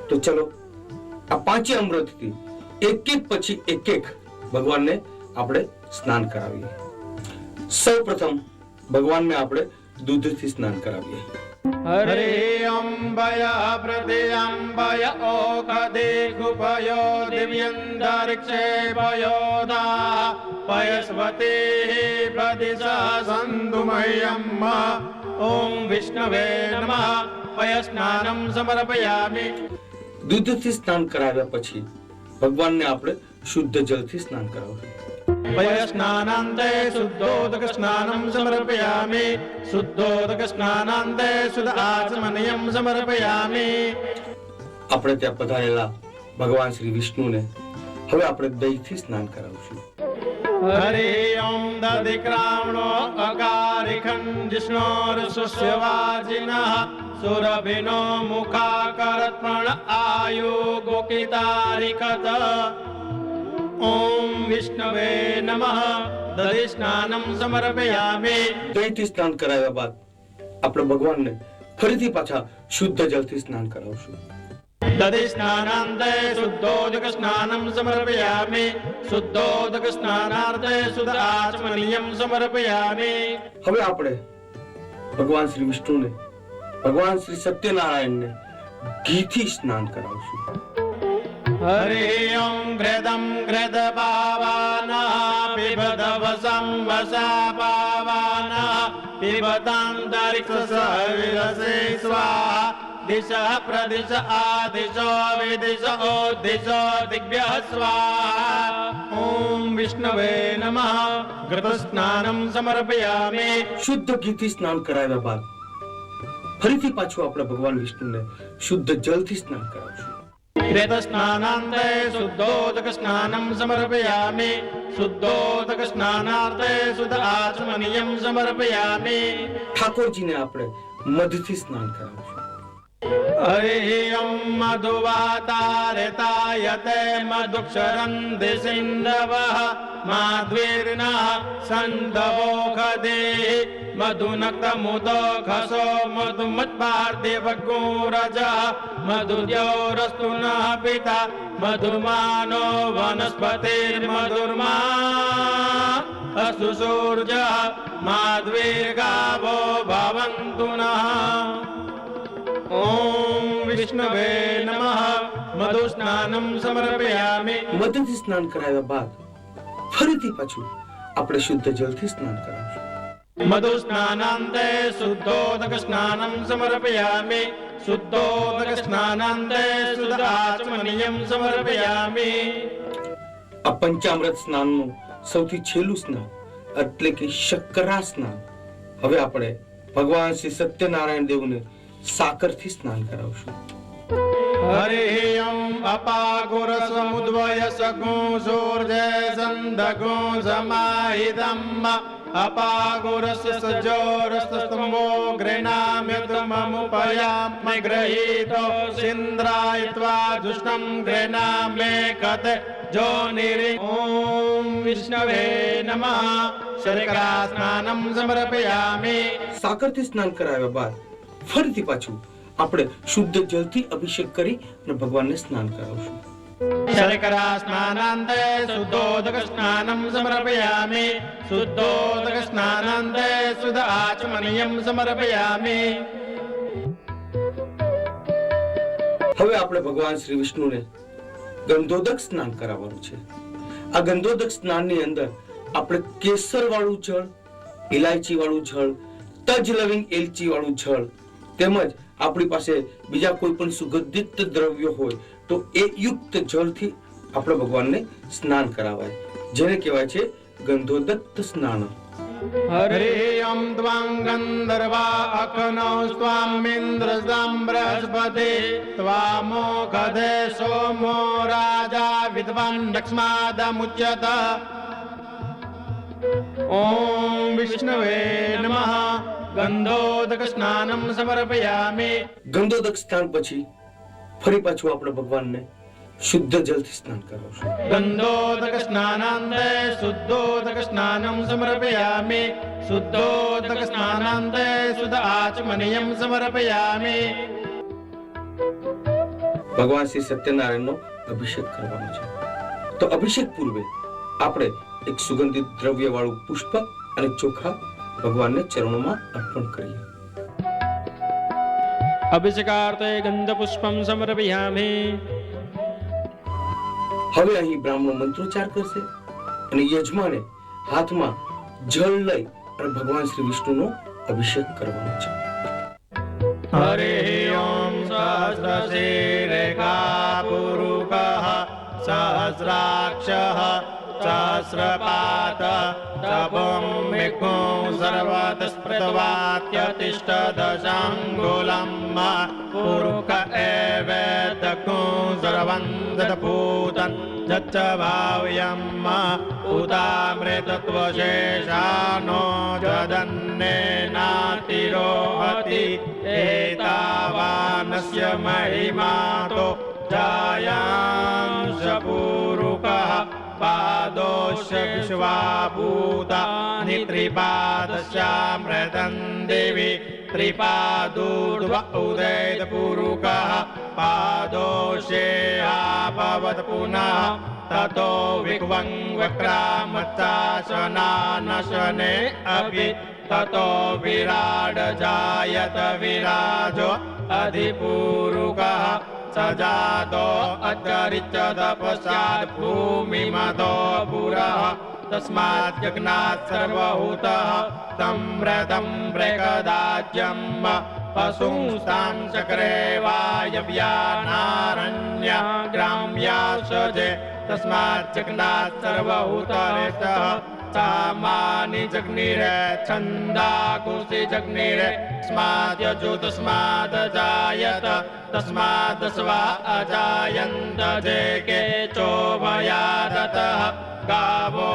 તો ચલો આ 5 અમૃતથી એક પછી એક ભગવાનને આપણે સ્નાન કરાવીએ. સૌપ્રથમ ભગવાનને આપણે દૂધથી સ્નાન કરાવીએ. હરે અંબય પ્રતિઅંબય ઓખદે ગુભયો દિવ્યંતરિક્ષે ભયોદા પયસ્વતે પ્રદિશા સંધુમયમ. ઓમ વિષ્ણવે નમઃ પયસ્નાનમ સમર્પયામિ. દૂધથી સ્નાન કરાવ્યા પછી ભગવાનને આપણે શુદ્ધ જળથી સ્નાન કરાવશું. પયસ્નાનાંતે શુદ્ધોદક સ્નાનમ સમર્પયામિ. શુદ્ધોદક સ્નાનાંતે શુદ્ધ આચમનીયમ સમર્પયામિ. આપણે ત્યાં પધારેલા ભગવાન શ્રી વિષ્ણુને હવે આપણે દહીંથી સ્નાન કરાવશું. હરે ઓમ દધિક્રામણો અકારિખં જિષ્ણોર સુસ્યવાજિનઃ સુરભિનો મુખાકરત્મણ આયુ ગોકિતારિકત. ઓમ વિષ્ણવે નમઃ દધિ સ્નાનમ સમર્પયામિ. દહીંથી સ્નાન કરાવ્યા બાદ આપણે ભગવાનને ફરીથી પાછા શુદ્ધ જળથી સ્નાન કરાવશું. દધિ સ્નાનાંતે શુદ્ધોદક સ્નાનમ સમર્પયામિ. શુદ્ધોદક સ્નાનાર્થે શુદ્ધ આચમનીયમ સમર્પયામિ. હવે આપણે ભગવાન શ્રી વિષ્ણુને, ભગવાન શ્રી સત્યનારાયણને ઘીથી સ્નાન કરાવશું. હરે ઓમ ઘ્રદમ ઘ્રદ પાવાના પિબદ વસમ વસા પાવાના પિબતાંતરિક્ષ સવિરસે સ્વાહા. દિશ પ્રદિશ આદિશો વિદિશ ઓદિશો દિગ્ભ્ય સ્વાહા. ઓમ વિષ્ણવે નમઃ ઘૃત સ્નાનમ સમર્પયામિ. શુદ્ધ ઘીથી સ્નાન કરાવ્યા બાદ ફરીથી પાછું આપણે ભગવાન વિષ્ણુને શુદ્ધ જળથી સ્નાન કરાવશું. ઘૃત સ્નાનાંતે શુદ્ધોદક સ્નાનમ સમર્પયામિ. શુદ્ધોદક સ્નાનાર્થે શુદ્ધ આચમનીયમ સમર્પયામિ. ઠાકોરજીને આપણે મધથી સ્નાન કરાવશું. हरियं मधुवातारितायते मधुक्षरन्ति सिन्धवः माध्वीर्नः सन्धवोखदे मधुनक्तमुदोखसो मधुमत्पार्थिवगोरजः मधुद्योरस्तु नः पिता मधुमानो वनस्पतिर्मधुर्मा अस्तु सूर्यः माध्वीर्गावो भवन्तु नः। ओम विष्णवे नमः। मधुस्नानं समर्पयामि। મધથી સ્નાન કરાવ્યા બાદ ફરીથી પાછું આપણે શુદ્ધ જળથી સ્નાન કરાવશું. मधुस्नानान्ते शुद्धोदक स्नानं समर्पयामि। शुद्धोदक स्नानान्ते शुद्धाचमनीयं समर्पयामि। આ પંચામૃત સ્નાનનું સૌથી છેલ્લું સ્નાન એટલે કે શક્કરા સ્નાન. હવે આપણે ભગવાન શ્રી સત્યનારાયણ દેવને સાકરથી સ્નાન કરાવશું. हरियं अपागुरसमुद्वय सगुं सूर्ये सन्धगुं समाहितम् अपागुरस्य सजोरस्तम्भो गृह्णाम्यतममुपयामि गृहीतो सिन्द्रायित्वा दुष्टं गृह्णामि कत जोनिरि। ॐ विष्णवे नमः। शर्करा स्नानं समर्पयामि। સાકરથી સ્નાન કરાવ્યા બાદ ફરીથી પાછું આપણે શુદ્ધ જળથી અભિષેક કરી અને ભગવાનને સ્નાન કરાવશું. शर्करा स्नानान्ते शुद्धोदक स्नानं समर्पयामि। शुद्धोदक स्नानान्ते शुद्ध आचमनीयं समर्पयामि। હવે આપણે ભગવાન શ્રી વિષ્ણુને ગંધોદક સ્નાન કરાવવાનું છે. આ ગંધોદક સ્નાનની અંદર આપણે કેસર વાળું જળ, ઇલાયચી વાળું જળ, તજ લવિંગ એલચી વાળું જળ તેમજ આપણી પાસે બીજા કોઈ પણ સુગંધિત દ્રવ્યો હોય તો એ યુક્ત જળથી આપણે ભગવાનને સ્નાન કરાવાય, જેને કહેવાય છે ગંધોદક સ્નાન. हरियं त्वां गन्धर्वा अखनौ स्वामिन्द्रस्तं बृहस्पति त्वामोखदे सोमो राजा विद्वान् लक्ष्मादमुच्यत। ॐ विष्णवे नमः। गन्धोदक स्नानं समर्पयामि। ગંધોદક સ્નાન પછી ફરી પાછું આપણે ભગવાનને શુદ્ધ જળથી સ્નાન કરાવશું. गन्धोदक स्नानान्ते शुद्धोदक स्नानं समर्पयामि। शुद्धोदक स्नानान्ते शुद्ध आचमनीयं समर्पयामि। ભગવાન શ્રી સત્યનારાયણનો અભિષેક કરવાનો છે. તો અભિષેક પૂર્વે આપણે એક સુગંધિત દ્રવ્ય વાળું પુષ્પ અને ચોખા ભગવાનને ચરણોમાં અર્પણ કરીએ. अभिषेकार्थे गन्धपुष्पं समर्पयामि। હવે અહીં બ્રાહ્મણો મંત્રોચ્ચાર કરશે અને યજમાને હાથમાં જળ લઈ અને ભગવાન શ્રી વિષ્ણુનો અભિષેક કરવાનો છે. हरि ओम सहस्रशीर्षा पुरुषः सहस्राक्षः सहस्रपात तपों विघ्नं सर्वतस्पृतवात्यतिष्ठदशाङ्गुलं पुरुष एवेदकं सर्वं तद्भूतं यच्च भाव्यं उदामृतत्वशेषानो जदन्नेनातिरोहति एतावानस्य महिमातो जायांश पुरुषः पादोस्य विश्वाभूतानि त्रिपादस्यामृतं देवी त्रिपादूर्ध्व उदयत पुरुषः पादोषेहाभवत् पुनः ततो विघ्वं वक्रामत्तासनानशने अपि ततो विराड जायत विराजो अधिपुरुषः सजातो अतरिच्यत पश्चात् भूमिमतो पुरः तस्मात् जग्नात् सर्वभूतः तं व्रतं प्रकदाज्यं पशुंस्तां चक्रे वायव्यानारण्य ग्राम्यासजे तस्मात् जग्नात् सर्वभूतरेतः सामानि जग्निरे छन्दाकुसि जग्निरे तस्मात् यजो तस्मात् जायत तस्मात् स्वा अजायन्त जे के चोभयादतः गावो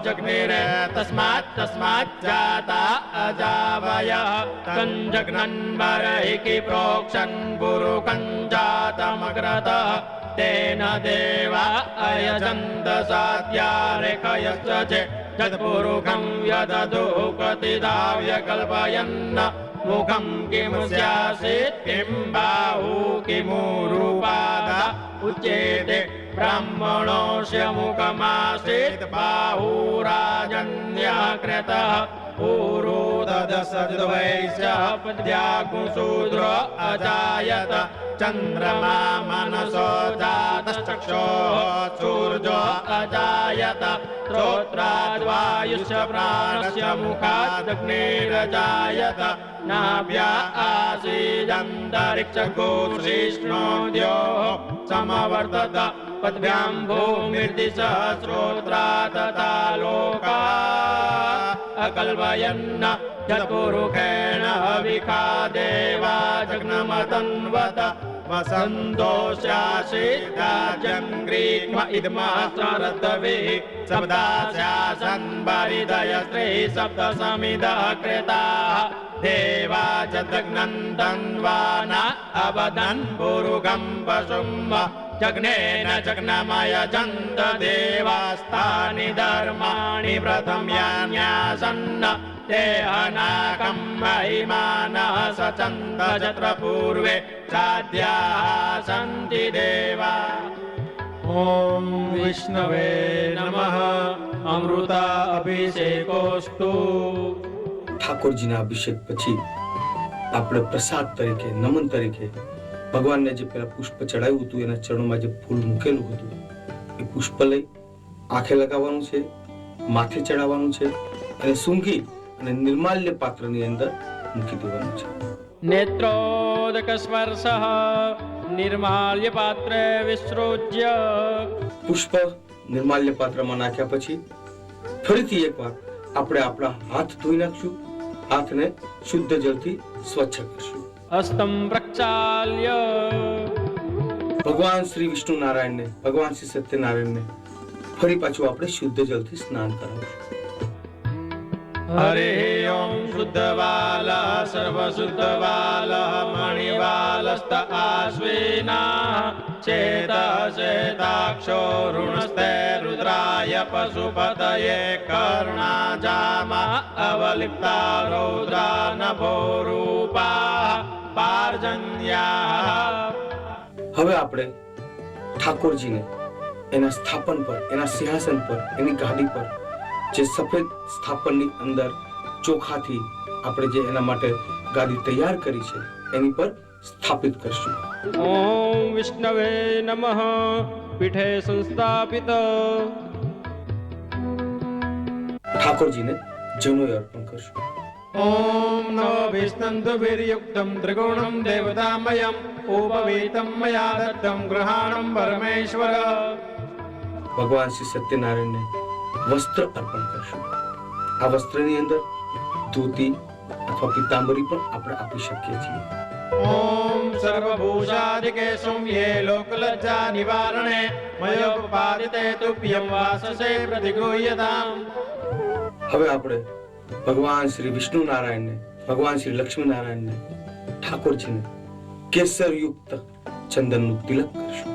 जग्निरे तस्मात् तस्मात् जाता अजावयः तञ्जग्नन् बर्हिकि प्रोक्षन् बुरुकं जातमग्रतः तेन देवा अयजन्त साध्या रेखयश्च जत्पुरुखं यदधुः प्रतिधाव्य कल्पयन् मुखं किमु स्यासीत् किं बाहु किमुरुपादा उच्येते ब्राह्मणोऽस्य मुखमासीत् बाहुराजन्यः कृतः ऊरो ददशद्वैश्यः पद्यागुशूद्र अजायत चन्द्रमा मनसो जातश्चक्षोः सूर्यो अजायत श्रोत्राद्वायुश्च प्राणस्य मुखादग्निरजायत नाभ्या आसीदन्तरिक्षगोश्रीष्णोद्योः समवर्तत पद्भ्यां भूमिर्दिशः श्रोत्रा तथा लोका अकल्पयन् जत्पुरुखेण हविखा देवा जग्नमतन्वत वसन्तोषाशीताजङ्ग्रीष्म इदमहस्ररथभिः शब्दास्यासन् परिदयस्त्रिः सप्तसमिदः कृताः देवा च दग्नन्तन्वान अवदन् पुरुगं पशुं जग्नेन जग्नमयजन्त देवास्तानि धर्माणि प्रथम्यान्यासन् ते अनाकं महिमानः सचन्द यत्र पूर्वे चाद्याः सन्ति देवा। ॐ विष्णवे नमः। अमृता अभिषेकोस्तु। ઠાકોરજીના અભિષેક પછી આપણે પ્રસાદ તરીકે નમન તરીકે ભગવાનને જે પેલા પુષ્પ ચડાવ્યું હતું એના ચરણોમાં જે ફૂલ મૂકેલું હતું એ પુષ્પ લઈ આંખે લગાવવાનું છે, માથે ચડાવવાનું છે અને સૂંઘી અને નિર્માલ્ય પાત્રની અંદર મૂકી દેવાનું છે. नेत्रोदक स्पर्शः निर्माल्य पात्रे विसृज्य પુષ્પ નિર્માલ્ય પાત્રમાં નાખ્યા પછી ફરીથી એકવાર આપણે આપણા હાથ ધોઈ નાખશું, હાથને શુદ્ધ જળથી સ્વચ્છ કરશું. हस्तं प्रक्षाल्य ભગવાન શ્રી વિષ્ણુ નારાયણને, ભગવાન શ્રી સત્યનારાયણને ફરી પાછું આપણે શુદ્ધ જળથી સ્નાન કરાવશું. हरे ओम शुद्धवालः सर्वशुद्धवालः मणिवालस्त आश्विनाः चेतः चेताक्षो ऋणस्ते रुद्राय पशुपतये कर्णाजामा अवलिप्ता रौद्रा नभोरूपाः पार्जन्याः. હવે આપણે ઠાકોરજીને એના સ્થાપન પર, એના સિંહાસન પર, એની ગાદી પર જે સફેદ સ્થાપનની અંદર ચોખાથી આપણે જે એના માટે ગાદી તૈયાર કરી છે એની પર સ્થાપિત કરશું. ओम विष्णवे नमः. पीठे संस्थापित. ઠાકોરજીને જનોય અર્પણ કરશું. ओम नमो विष्णुभिर्युक्तं त्रिगुणं देवतामयं उपवीतं मया दत्तं गृहाणं परमेश्वर. ભગવાન શ્રી સત્યનારાયણને વસ્ત્ર અર્પણ કરશું. આ વસ્ત્રની અંદર ધોતી અથવા પિતાંબરી પણ આપણે આપી શકીએ છીએ. ओम सर्वभूषादिके सौम्ये लोकलज्जा निवारणे मयोपपादिते तुभ्यं वाससे प्रतिगृह्यताम्. હવે આપણે ભગવાન શ્રી વિષ્ણુ નારાયણને, ભગવાન શ્રી લક્ષ્મી નારાયણને, ઠાકોરજીને કેસરયુક્ત ચંદનનું તિલક કરશું.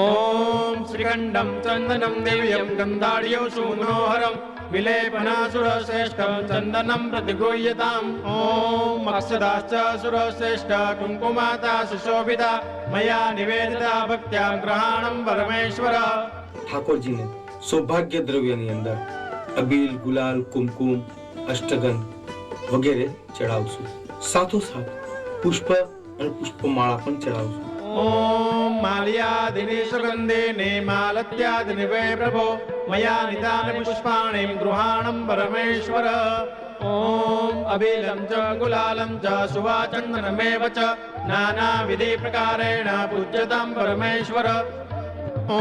ओम श्रीखंडं चंदनं दिव्यं गंधाढ्यो सुमनोहरं विलेपनासुरश्रेष्ठं चंदनं प्रतिगृह्यताम्. ओम अक्षदाश्च सुरश्रेष्ठ कुङ्कुमाता सुशोभिता मया निवेदिता भक्त्या गृहाणं परमेश्वर. ઠાકોરજીને સૌભાગ્ય દ્રવ્યની અંદર અબીલ, ગુલાલ, કુમકુમ, અષ્ટગંધ વગેરે ચડાવશું. સાથોસાથ પુષ્પ અને પુષ્પમાળા પણ ચડાવશું. ओम माल्यादिनि सुगन्धिनि मालत्यादिनि वै प्रभो मया नितानि पुष्पाणि गृहाणं परमेश्वर. ओम अबिलं च गुलालं च सुवाचन्दनमेव च नानाविधि प्रकारेण पूज्यतां परमेश्वर. ॐ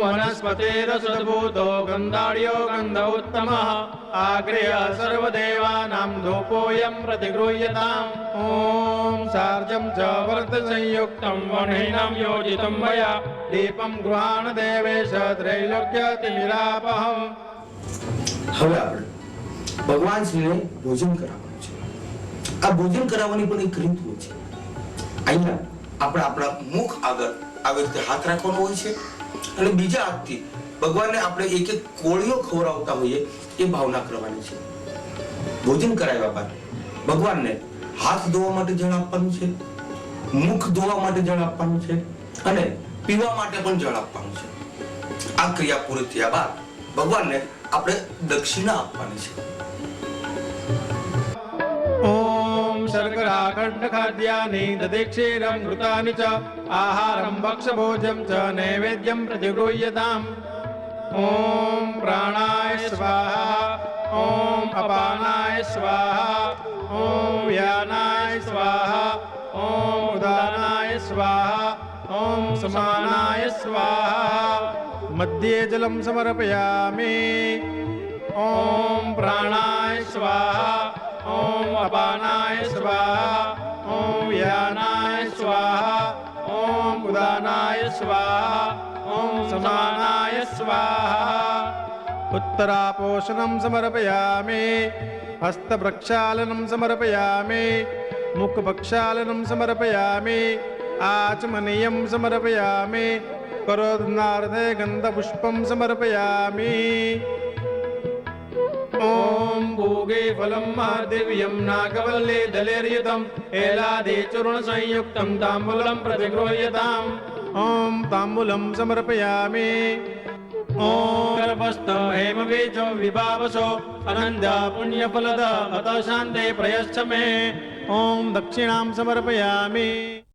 वनस्पतिरसद्भूतो गन्धाढ्यो गन्ध उत्तमः आग्र्य सर्वदेवानां धूपोऽयं प्रतिगृह्यताम् ॐ सार्जं च वर्तसंयुक्तं वह्निनां योजितं मया दीपं गृहाण देवेश त्रैलोक्यतिमिरापहम् હવે આપણે ભગવાન શ્રીને ભોજન કરાવવાનું છે. આ ભોજન કરાવવાની પણ એક રીત હોય છે. અહીંયા આપણે આપણા મુખ આગળ આવી રીતે હાથ રાખવાનો હોય છે અને બીજા હાથથી ભગવાનને આપણે એક એક કોળીઓ ખવડાવતા હોઈએ એ ભાવના કરવાની છે. ભોજન કરાવ્યા બાદ ભગવાનને હાથ ધોવા માટે જળ આપવાનું છે, મુખ ધોવા માટે જળ આપવાનું છે અને પીવા માટે પણ જળ આપવાનું છે. આ ક્રિયા પૂરી થયા બાદ ભગવાનને આપણે દક્ષિણા આપવાની છે. ॐ शर्कराखण्डखाद्यानि दधिक्षीरं घृतानि च आहारं भक्षभोजं च नैवेद्यं प्रतिगृह्यताम् ॐ प्राणाय स्वाहा ॐ अपानाय स्वाहा ॐ व्यानाय स्वाहा ॐ उदानाय स्वाहा ॐ समानाय स्वाहा मध्ये जलं समर्पयामि ॐ प्राणाय स्वाहा ॐ अपानाय स्वाहा ॐ व्यानाय स्वाहा ॐ उदानाय स्वाहा ॐ समानाय स्वाहा उत्तरापोषणं समर्पयामि हस्तप्रक्षालनं समर्पयामि मुखप्रक्षालनं समर्पयामि आचमनीयं समर्पयामि करोदनार्थे गन्धपुष्पं समर्पयामि ॐ भोगे फलं महादिव्यं नागवल्ली दलेर्युतं एलादिचूर्णसंयुक्तं ताम्बूलं प्रतिगृह्यताम् ॐ ताम्बूलं समर्पयामि ॐ गर्भस्थ हेमबीजो विभावसो अनन्द पुण्यफलद अत शान्ते प्रयच्छ मे ॐ दक्षिणां समर्पयामि।